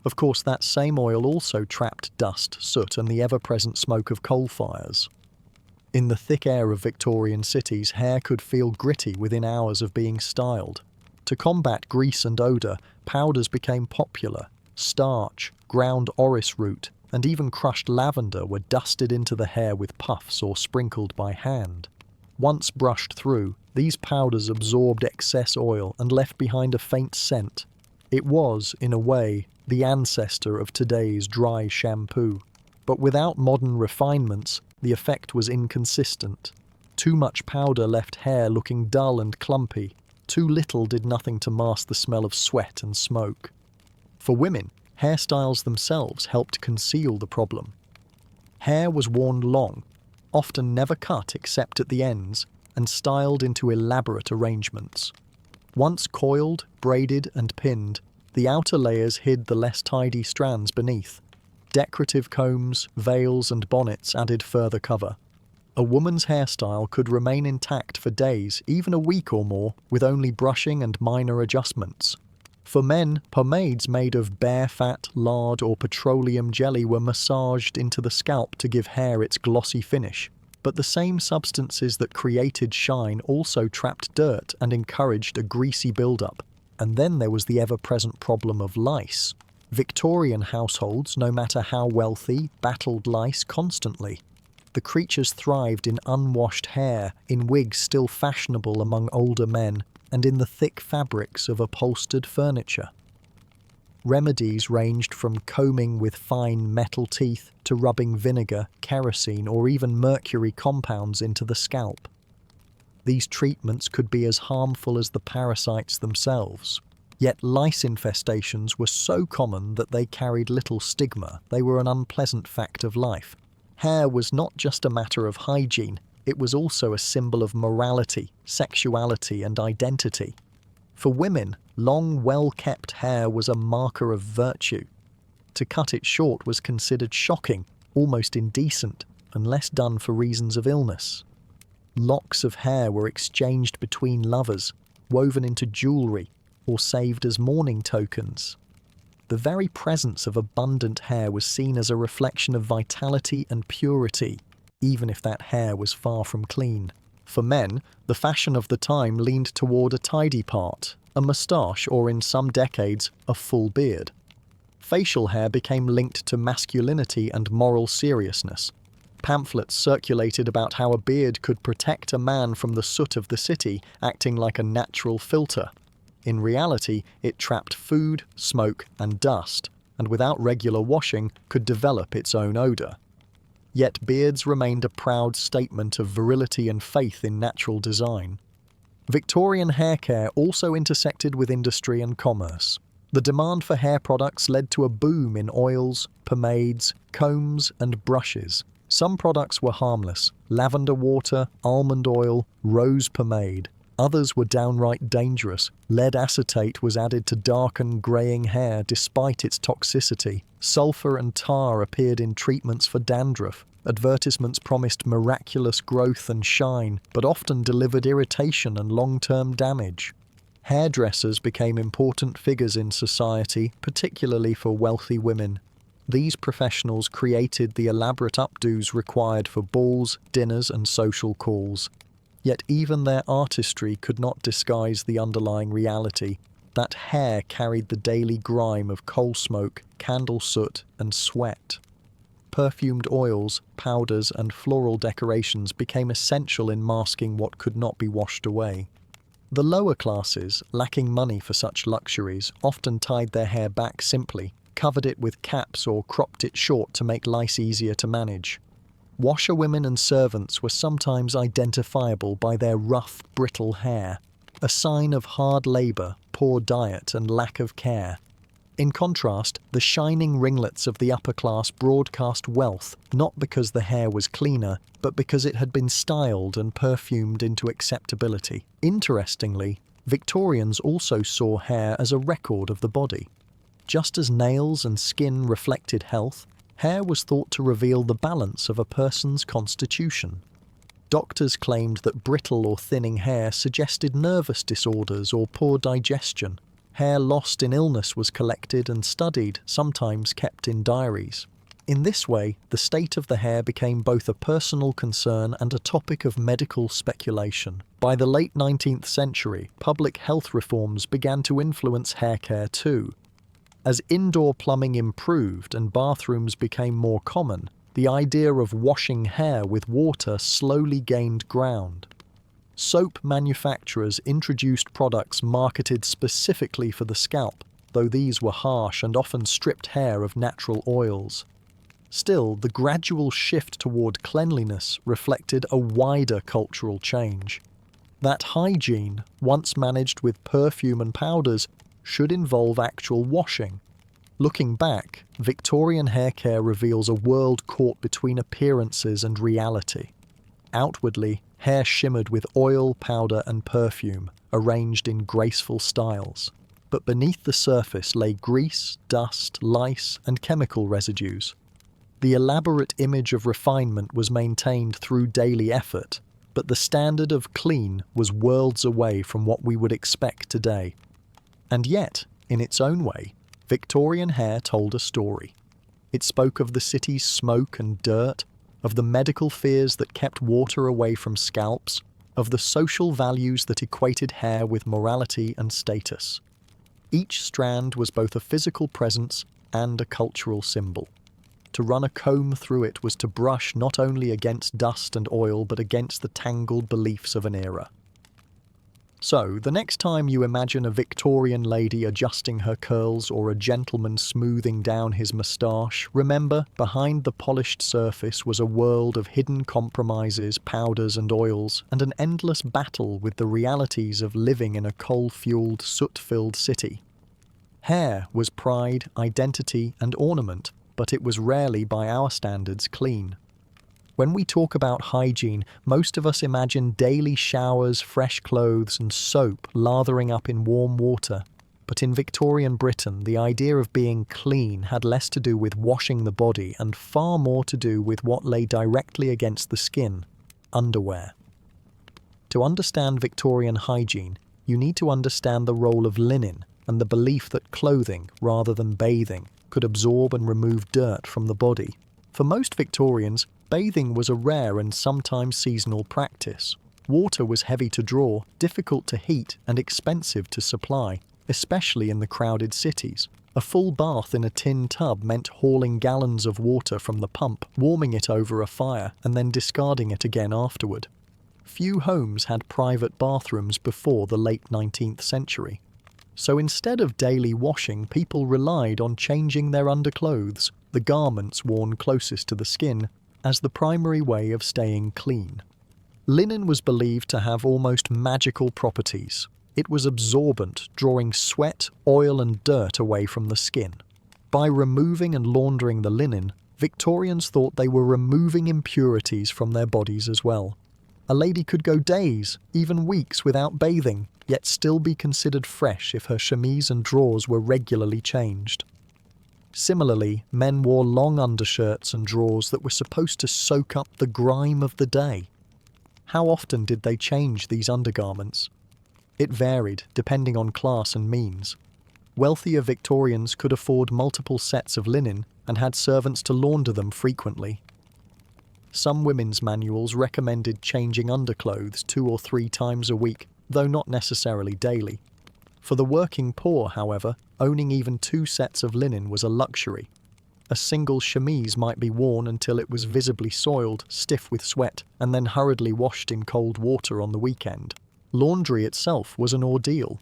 Of course, that same oil also trapped dust, soot, and the ever-present smoke of coal fires. In the thick air of Victorian cities, hair could feel gritty within hours of being styled. To combat grease and odour, powders became popular. Starch, ground orris root, and even crushed lavender were dusted into the hair with puffs or sprinkled by hand. Once brushed through, these powders absorbed excess oil and left behind a faint scent. It was, in a way, the ancestor of today's dry shampoo. But without modern refinements, the effect was inconsistent. Too much powder left hair looking dull and clumpy. Too little did nothing to mask the smell of sweat and smoke. For women, hairstyles themselves helped conceal the problem. Hair was worn long, often never cut except at the ends, and styled into elaborate arrangements. Once coiled, braided, and pinned, the outer layers hid the less tidy strands beneath. Decorative combs, veils, and bonnets added further cover. A woman's hairstyle could remain intact for days, even a week or more, with only brushing and minor adjustments. For men, pomades made of bear fat, lard, or petroleum jelly were massaged into the scalp to give hair its glossy finish. But the same substances that created shine also trapped dirt and encouraged a greasy buildup. And then there was the ever-present problem of lice. Victorian households, no matter how wealthy, battled lice constantly. The creatures thrived in unwashed hair, in wigs still fashionable among older men, and in the thick fabrics of upholstered furniture. Remedies ranged from combing with fine metal teeth to rubbing vinegar, kerosene, or even mercury compounds into the scalp. These treatments could be as harmful as the parasites themselves. Yet lice infestations were so common that they carried little stigma. They were an unpleasant fact of life. Hair was not just a matter of hygiene, it was also a symbol of morality, sexuality, and identity. For women, long, well-kept hair was a marker of virtue. To cut it short was considered shocking, almost indecent, unless done for reasons of illness. Locks of hair were exchanged between lovers, woven into jewellery, or saved as mourning tokens. The very presence of abundant hair was seen as a reflection of vitality and purity, even if that hair was far from clean. For men, the fashion of the time leaned toward a tidy part, a moustache, or in some decades, a full beard. Facial hair became linked to masculinity and moral seriousness. Pamphlets circulated about how a beard could protect a man from the soot of the city, acting like a natural filter. In reality, it trapped food, smoke, and dust, and without regular washing, could develop its own odour. Yet beards remained a proud statement of virility and faith in natural design. Victorian hair care also intersected with industry and commerce. The demand for hair products led to a boom in oils, pomades, combs, and brushes. Some products were harmless: lavender water, almond oil, rose pomade. Others were downright dangerous. Lead acetate was added to darken, greying hair despite its toxicity. Sulfur and tar appeared in treatments for dandruff. Advertisements promised miraculous growth and shine, but often delivered irritation and long-term damage. Hairdressers became important figures in society, particularly for wealthy women. These professionals created the elaborate updos required for balls, dinners, and social calls. Yet even their artistry could not disguise the underlying reality. That hair carried the daily grime of coal smoke, candle soot, and sweat. Perfumed oils, powders, and floral decorations became essential in masking what could not be washed away. The lower classes, lacking money for such luxuries, often tied their hair back simply, covered it with caps or cropped it short to make lice easier to manage. Washerwomen and servants were sometimes identifiable by their rough, brittle hair, a sign of hard labour, poor diet, and lack of care. In contrast, the shining ringlets of the upper class broadcast wealth, not because the hair was cleaner, but because it had been styled and perfumed into acceptability. Interestingly, Victorians also saw hair as a record of the body. Just as nails and skin reflected health, hair was thought to reveal the balance of a person's constitution. Doctors claimed that brittle or thinning hair suggested nervous disorders or poor digestion. Hair lost in illness was collected and studied, sometimes kept in diaries. In this way, the state of the hair became both a personal concern and a topic of medical speculation. By the late 19th century, public health reforms began to influence hair care too. As indoor plumbing improved and bathrooms became more common, the idea of washing hair with water slowly gained ground. Soap manufacturers introduced products marketed specifically for the scalp, though these were harsh and often stripped hair of natural oils. Still, the gradual shift toward cleanliness reflected a wider cultural change. That hygiene, once managed with perfume and powders, should involve actual washing. Looking back, Victorian hair care reveals a world caught between appearances and reality. Outwardly, hair shimmered with oil, powder and perfume, arranged in graceful styles. But beneath the surface lay grease, dust, lice and chemical residues. The elaborate image of refinement was maintained through daily effort, but the standard of clean was worlds away from what we would expect today. And yet, in its own way, Victorian hair told a story. It spoke of the city's smoke and dirt, of the medical fears that kept water away from scalps, of the social values that equated hair with morality and status. Each strand was both a physical presence and a cultural symbol. To run a comb through it was to brush not only against dust and oil but against the tangled beliefs of an era. So, the next time you imagine a Victorian lady adjusting her curls or a gentleman smoothing down his moustache, remember, behind the polished surface was a world of hidden compromises, powders and oils, and an endless battle with the realities of living in a coal-fueled, soot-filled city. Hair was pride, identity and ornament, but it was rarely, by our standards, clean. When we talk about hygiene, most of us imagine daily showers, fresh clothes and soap lathering up in warm water. But in Victorian Britain, the idea of being clean had less to do with washing the body and far more to do with what lay directly against the skin: underwear. To understand Victorian hygiene, you need to understand the role of linen and the belief that clothing, rather than bathing, could absorb and remove dirt from the body. For most Victorians, bathing was a rare and sometimes seasonal practice. Water was heavy to draw, difficult to heat, and expensive to supply, especially in the crowded cities. A full bath in a tin tub meant hauling gallons of water from the pump, warming it over a fire, and then discarding it again afterward. Few homes had private bathrooms before the late 19th century. So instead of daily washing, people relied on changing their underclothes, the garments worn closest to the skin, as the primary way of staying clean. Linen was believed to have almost magical properties. It was absorbent, drawing sweat, oil and dirt away from the skin. By removing and laundering the linen, Victorians thought they were removing impurities from their bodies as well. A lady could go days, even weeks, without bathing, yet still be considered fresh if her chemise and drawers were regularly changed. Similarly, men wore long undershirts and drawers that were supposed to soak up the grime of the day. How often did they change these undergarments? It varied, depending on class and means. Wealthier Victorians could afford multiple sets of linen and had servants to launder them frequently. Some women's manuals recommended changing underclothes 2 or 3 times a week, though not necessarily daily. For the working poor, however, owning even 2 sets of linen was a luxury. A single chemise might be worn until it was visibly soiled, stiff with sweat, and then hurriedly washed in cold water on the weekend. Laundry itself was an ordeal.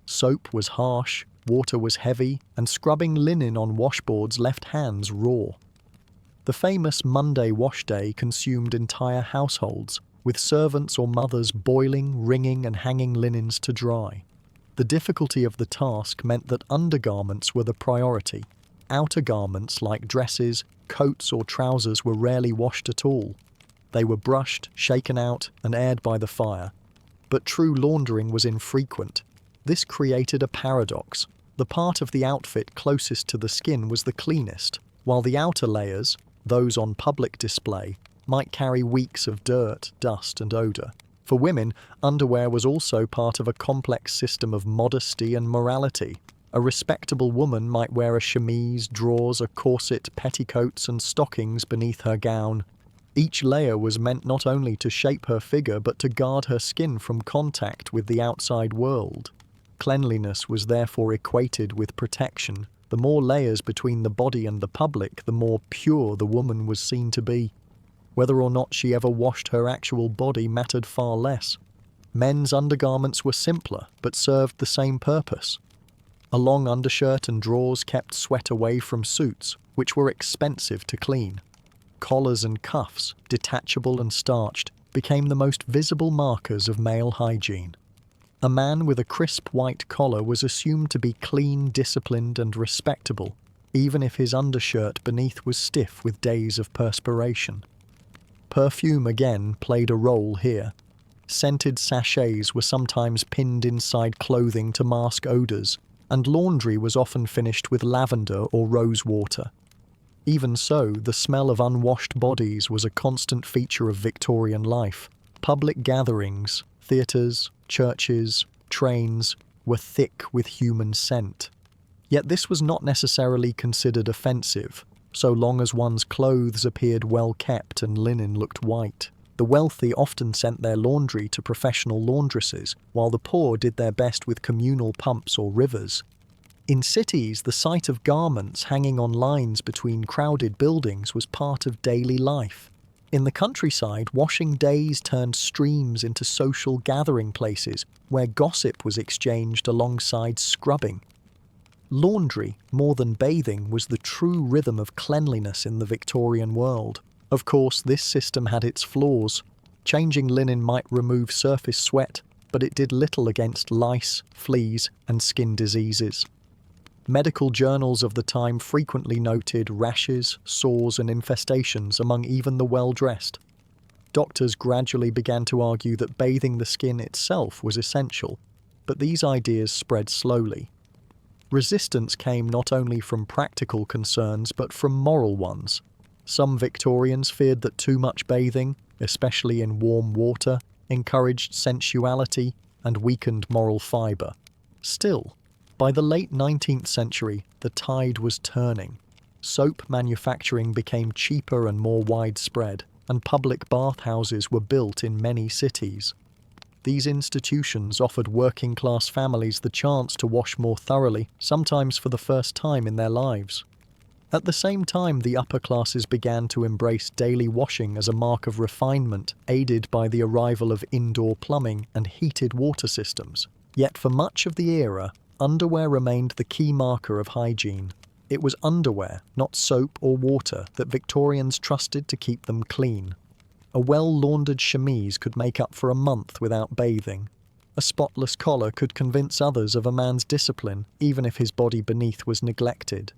Soap was harsh, water was heavy, and scrubbing linen on washboards left hands raw. The famous Monday wash day consumed entire households, with servants or mothers boiling, wringing and hanging linens to dry. The difficulty of the task meant that undergarments were the priority. Outer garments like dresses, coats or trousers were rarely washed at all. They were brushed, shaken out and aired by the fire. But true laundering was infrequent. This created a paradox. The part of the outfit closest to the skin was the cleanest, while the outer layers, those on public display, might carry weeks of dirt, dust and odour. For women, underwear was also part of a complex system of modesty and morality. A respectable woman might wear a chemise, drawers, a corset, petticoats, and stockings beneath her gown. Each layer was meant not only to shape her figure but to guard her skin from contact with the outside world. Cleanliness was therefore equated with protection. The more layers between the body and the public, the more pure the woman was seen to be. Whether or not she ever washed her actual body mattered far less. Men's undergarments were simpler, but served the same purpose. A long undershirt and drawers kept sweat away from suits, which were expensive to clean. Collars and cuffs, detachable and starched, became the most visible markers of male hygiene. A man with a crisp white collar was assumed to be clean, disciplined, and respectable, even if his undershirt beneath was stiff with days of perspiration. Perfume again played a role here. Scented sachets were sometimes pinned inside clothing to mask odours, and laundry was often finished with lavender or rose water. Even so, the smell of unwashed bodies was a constant feature of Victorian life. Public gatherings, theatres, churches, trains were thick with human scent. Yet this was not necessarily considered offensive, so long as one's clothes appeared well kept and linen looked white. The wealthy often sent their laundry to professional laundresses, while the poor did their best with communal pumps or rivers. In cities, the sight of garments hanging on lines between crowded buildings was part of daily life. In the countryside, washing days turned streams into social gathering places where gossip was exchanged alongside scrubbing. Laundry, more than bathing, was the true rhythm of cleanliness in the Victorian world. Of course, this system had its flaws. Changing linen might remove surface sweat, but it did little against lice, fleas, and skin diseases. Medical journals of the time frequently noted rashes, sores, and infestations among even the well-dressed. Doctors gradually began to argue that bathing the skin itself was essential, but these ideas spread slowly. Resistance came not only from practical concerns but from moral ones. Some Victorians feared that too much bathing, especially in warm water, encouraged sensuality and weakened moral fibre. Still, by the late 19th century, the tide was turning. Soap manufacturing became cheaper and more widespread, and public bathhouses were built in many cities. These institutions offered working-class families the chance to wash more thoroughly, sometimes for the first time in their lives. At the same time, the upper classes began to embrace daily washing as a mark of refinement, aided by the arrival of indoor plumbing and heated water systems. Yet for much of the era, underwear remained the key marker of hygiene. It was underwear, not soap or water, that Victorians trusted to keep them clean. A well-laundered chemise could make up for a month without bathing. A spotless collar could convince others of a man's discipline, even if his body beneath was neglected.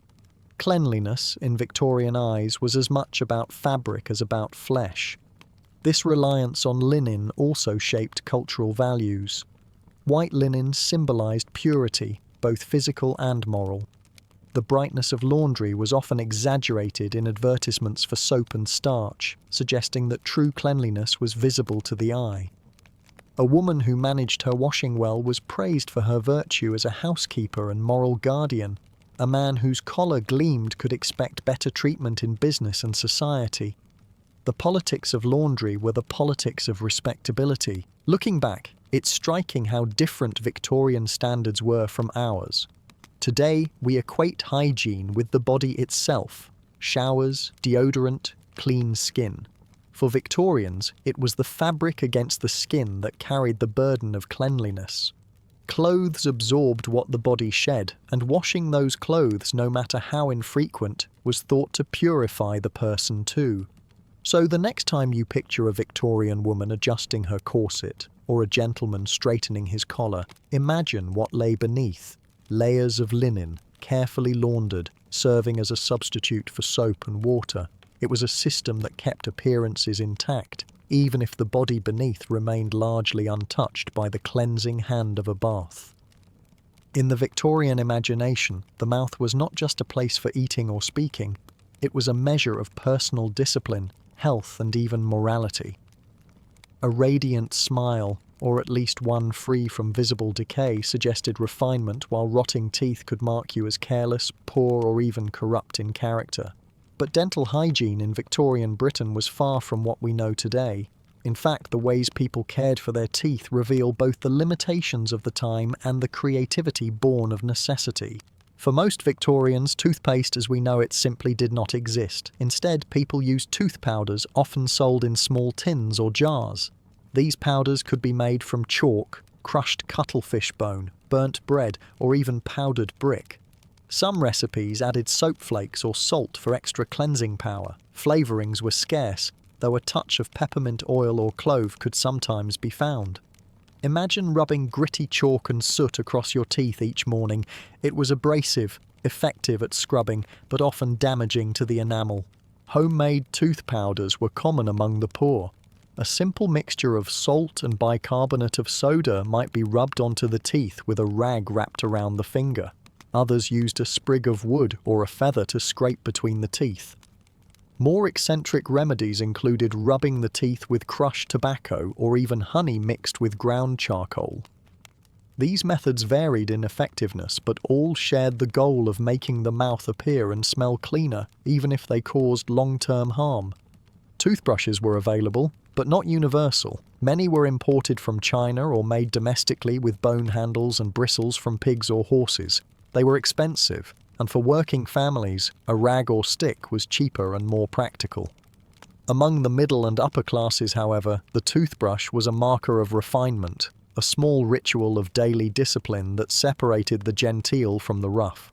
Cleanliness, in Victorian eyes, was as much about fabric as about flesh. This reliance on linen also shaped cultural values. White linen symbolized purity, both physical and moral. The brightness of laundry was often exaggerated in advertisements for soap and starch, suggesting that true cleanliness was visible to the eye. A woman who managed her washing well was praised for her virtue as a housekeeper and moral guardian. A man whose collar gleamed could expect better treatment in business and society. The politics of laundry were the politics of respectability. Looking back, it's striking how different Victorian standards were from ours. Today, we equate hygiene with the body itself: showers, deodorant, clean skin. For Victorians, it was the fabric against the skin that carried the burden of cleanliness. Clothes absorbed what the body shed, and washing those clothes, no matter how infrequent, was thought to purify the person too. So the next time you picture a Victorian woman adjusting her corset, or a gentleman straightening his collar, imagine what lay beneath: layers of linen, carefully laundered, serving as a substitute for soap and water. It was a system that kept appearances intact, even if the body beneath remained largely untouched by the cleansing hand of a bath. In the Victorian imagination, the mouth was not just a place for eating or speaking, it was a measure of personal discipline, health, and even morality. A radiant smile, or at least one free from visible decay, suggested refinement, while rotting teeth could mark you as careless, poor, or even corrupt in character. But dental hygiene in Victorian Britain was far from what we know today. In fact, the ways people cared for their teeth reveal both the limitations of the time and the creativity born of necessity. For most Victorians, toothpaste as we know it simply did not exist. Instead, people used tooth powders, often sold in small tins or jars. These powders could be made from chalk, crushed cuttlefish bone, burnt bread, or even powdered brick. Some recipes added soap flakes or salt for extra cleansing power. Flavourings were scarce, though a touch of peppermint oil or clove could sometimes be found. Imagine rubbing gritty chalk and soot across your teeth each morning. It was abrasive, effective at scrubbing, but often damaging to the enamel. Homemade tooth powders were common among the poor. A simple mixture of salt and bicarbonate of soda might be rubbed onto the teeth with a rag wrapped around the finger. Others used a sprig of wood or a feather to scrape between the teeth. More eccentric remedies included rubbing the teeth with crushed tobacco or even honey mixed with ground charcoal. These methods varied in effectiveness, but all shared the goal of making the mouth appear and smell cleaner, even if they caused long-term harm. Toothbrushes were available, but not universal. Many were imported from China or made domestically with bone handles and bristles from pigs or horses. They were expensive, and for working families, a rag or stick was cheaper and more practical. Among the middle and upper classes, however, the toothbrush was a marker of refinement, a small ritual of daily discipline that separated the genteel from the rough.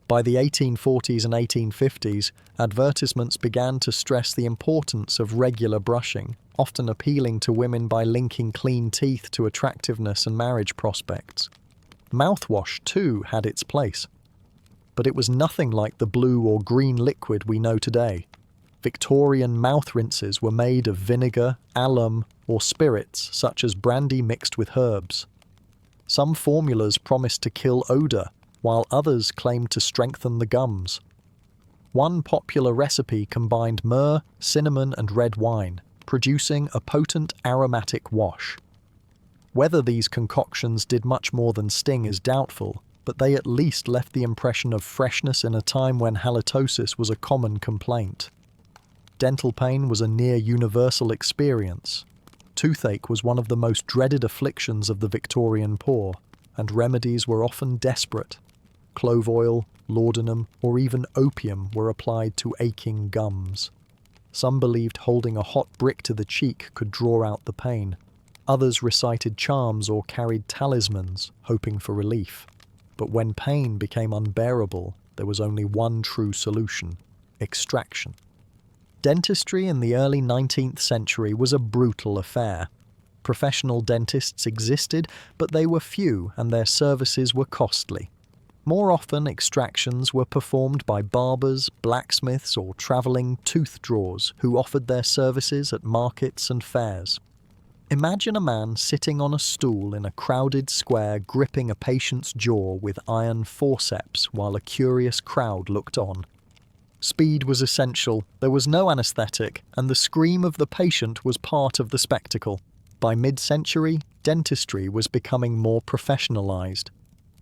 By the 1840s and 1850s, advertisements began to stress the importance of regular brushing, often appealing to women by linking clean teeth to attractiveness and marriage prospects. Mouthwash, too, had its place. But it was nothing like the blue or green liquid we know today. Victorian mouth rinses were made of vinegar, alum, or spirits such as brandy mixed with herbs. Some formulas promised to kill odour, while others claimed to strengthen the gums. One popular recipe combined myrrh, cinnamon, and red wine, producing a potent aromatic wash. Whether these concoctions did much more than sting is doubtful, but they at least left the impression of freshness in a time when halitosis was a common complaint. Dental pain was a near-universal experience. Toothache was one of the most dreaded afflictions of the Victorian poor, and remedies were often desperate. Clove oil, laudanum, or even opium were applied to aching gums. Some believed holding a hot brick to the cheek could draw out the pain. Others recited charms or carried talismans, hoping for relief. But when pain became unbearable, there was only one true solution: extraction. Dentistry in the early 19th century was a brutal affair. Professional dentists existed, but they were few and their services were costly. More often, extractions were performed by barbers, blacksmiths, or travelling tooth drawers who offered their services at markets and fairs. Imagine a man sitting on a stool in a crowded square gripping a patient's jaw with iron forceps while a curious crowd looked on. Speed was essential, there was no anaesthetic, and the scream of the patient was part of the spectacle. By mid-century, dentistry was becoming more professionalised.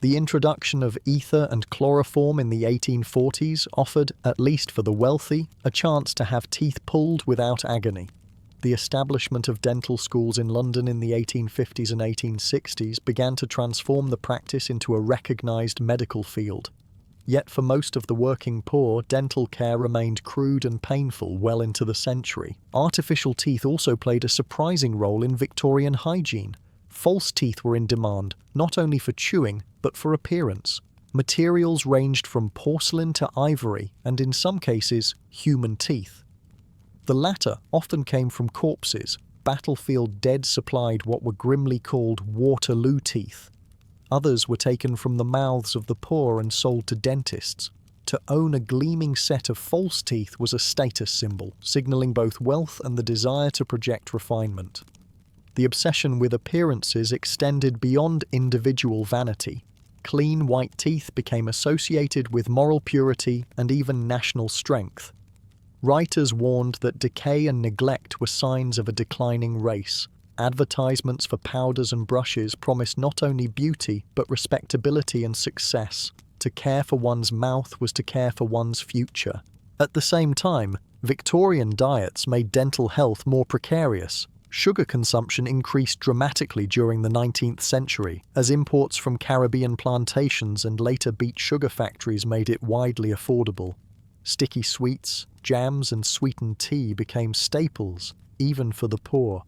The introduction of ether and chloroform in the 1840s offered, at least for the wealthy, a chance to have teeth pulled without agony. The establishment of dental schools in London in the 1850s and 1860s began to transform the practice into a recognised medical field. Yet for most of the working poor, dental care remained crude and painful well into the century. Artificial teeth also played a surprising role in Victorian hygiene. False teeth were in demand, not only for chewing, but for appearance. Materials ranged from porcelain to ivory, and in some cases, human teeth. The latter often came from corpses. Battlefield dead supplied what were grimly called Waterloo teeth. Others were taken from the mouths of the poor and sold to dentists. To own a gleaming set of false teeth was a status symbol, signalling both wealth and the desire to project refinement. The obsession with appearances extended beyond individual vanity. Clean white teeth became associated with moral purity and even national strength. Writers warned that decay and neglect were signs of a declining race. Advertisements for powders and brushes promised not only beauty but respectability and success. To care for one's mouth was to care for one's future. At the same time, Victorian diets made dental health more precarious. Sugar consumption increased dramatically during the 19th century, as imports from Caribbean plantations and later beet sugar factories made it widely affordable. Sticky sweets, jams, and sweetened tea became staples, even for the poor.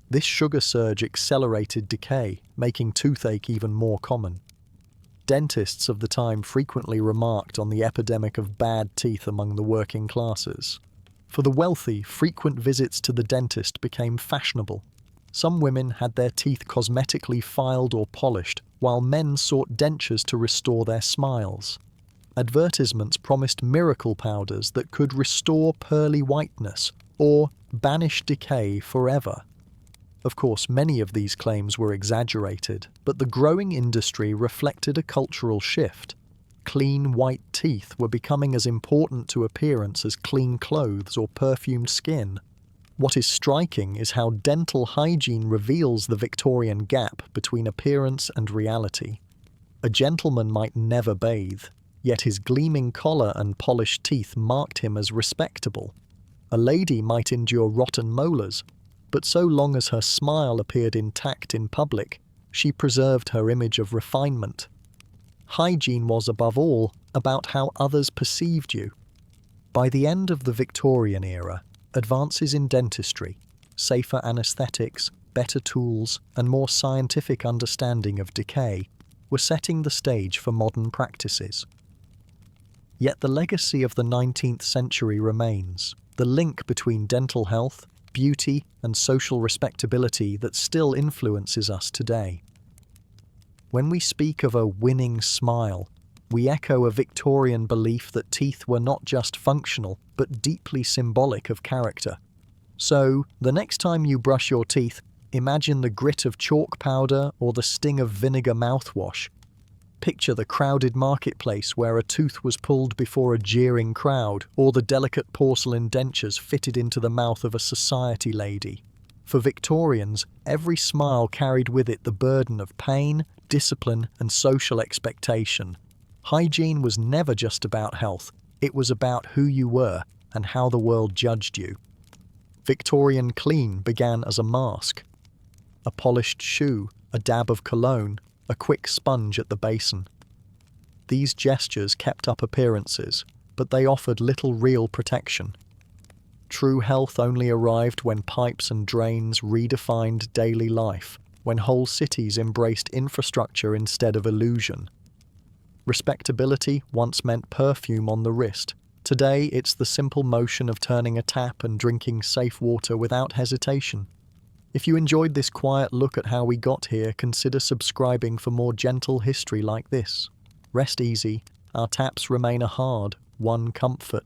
This sugar surge accelerated decay, making toothache even more common. Dentists of the time frequently remarked on the epidemic of bad teeth among the working classes. For the wealthy, frequent visits to the dentist became fashionable. Some women had their teeth cosmetically filed or polished, while men sought dentures to restore their smiles. Advertisements promised miracle powders that could restore pearly whiteness or banish decay forever. Of course, many of these claims were exaggerated, but the growing industry reflected a cultural shift. Clean, white teeth were becoming as important to appearance as clean clothes or perfumed skin. What is striking is how dental hygiene reveals the Victorian gap between appearance and reality. A gentleman might never bathe, yet his gleaming collar and polished teeth marked him as respectable. A lady might endure rotten molars, but so long as her smile appeared intact in public, she preserved her image of refinement. Hygiene was, above all, about how others perceived you. By the end of the Victorian era, advances in dentistry, safer anaesthetics, better tools, and more scientific understanding of decay were setting the stage for modern practices. Yet the legacy of the 19th century remains, the link between dental health, beauty, and social respectability that still influences us today. When we speak of a winning smile, we echo a Victorian belief that teeth were not just functional, but deeply symbolic of character. So, the next time you brush your teeth, imagine the grit of chalk powder or the sting of vinegar mouthwash. Picture the crowded marketplace where a tooth was pulled before a jeering crowd, or the delicate porcelain dentures fitted into the mouth of a society lady. For Victorians, every smile carried with it the burden of pain, discipline, and social expectation. Hygiene was never just about health, it was about who you were and how the world judged you. Victorian clean began as a mask. A polished shoe, a dab of cologne, a quick sponge at the basin. These gestures kept up appearances, but they offered little real protection. True health only arrived when pipes and drains redefined daily life, when whole cities embraced infrastructure instead of illusion. Respectability once meant perfume on the wrist. Today, it's the simple motion of turning a tap and drinking safe water without hesitation. If you enjoyed this quiet look at how we got here, consider subscribing for more gentle history like this. Rest easy, our taps remain a hard, one comfort.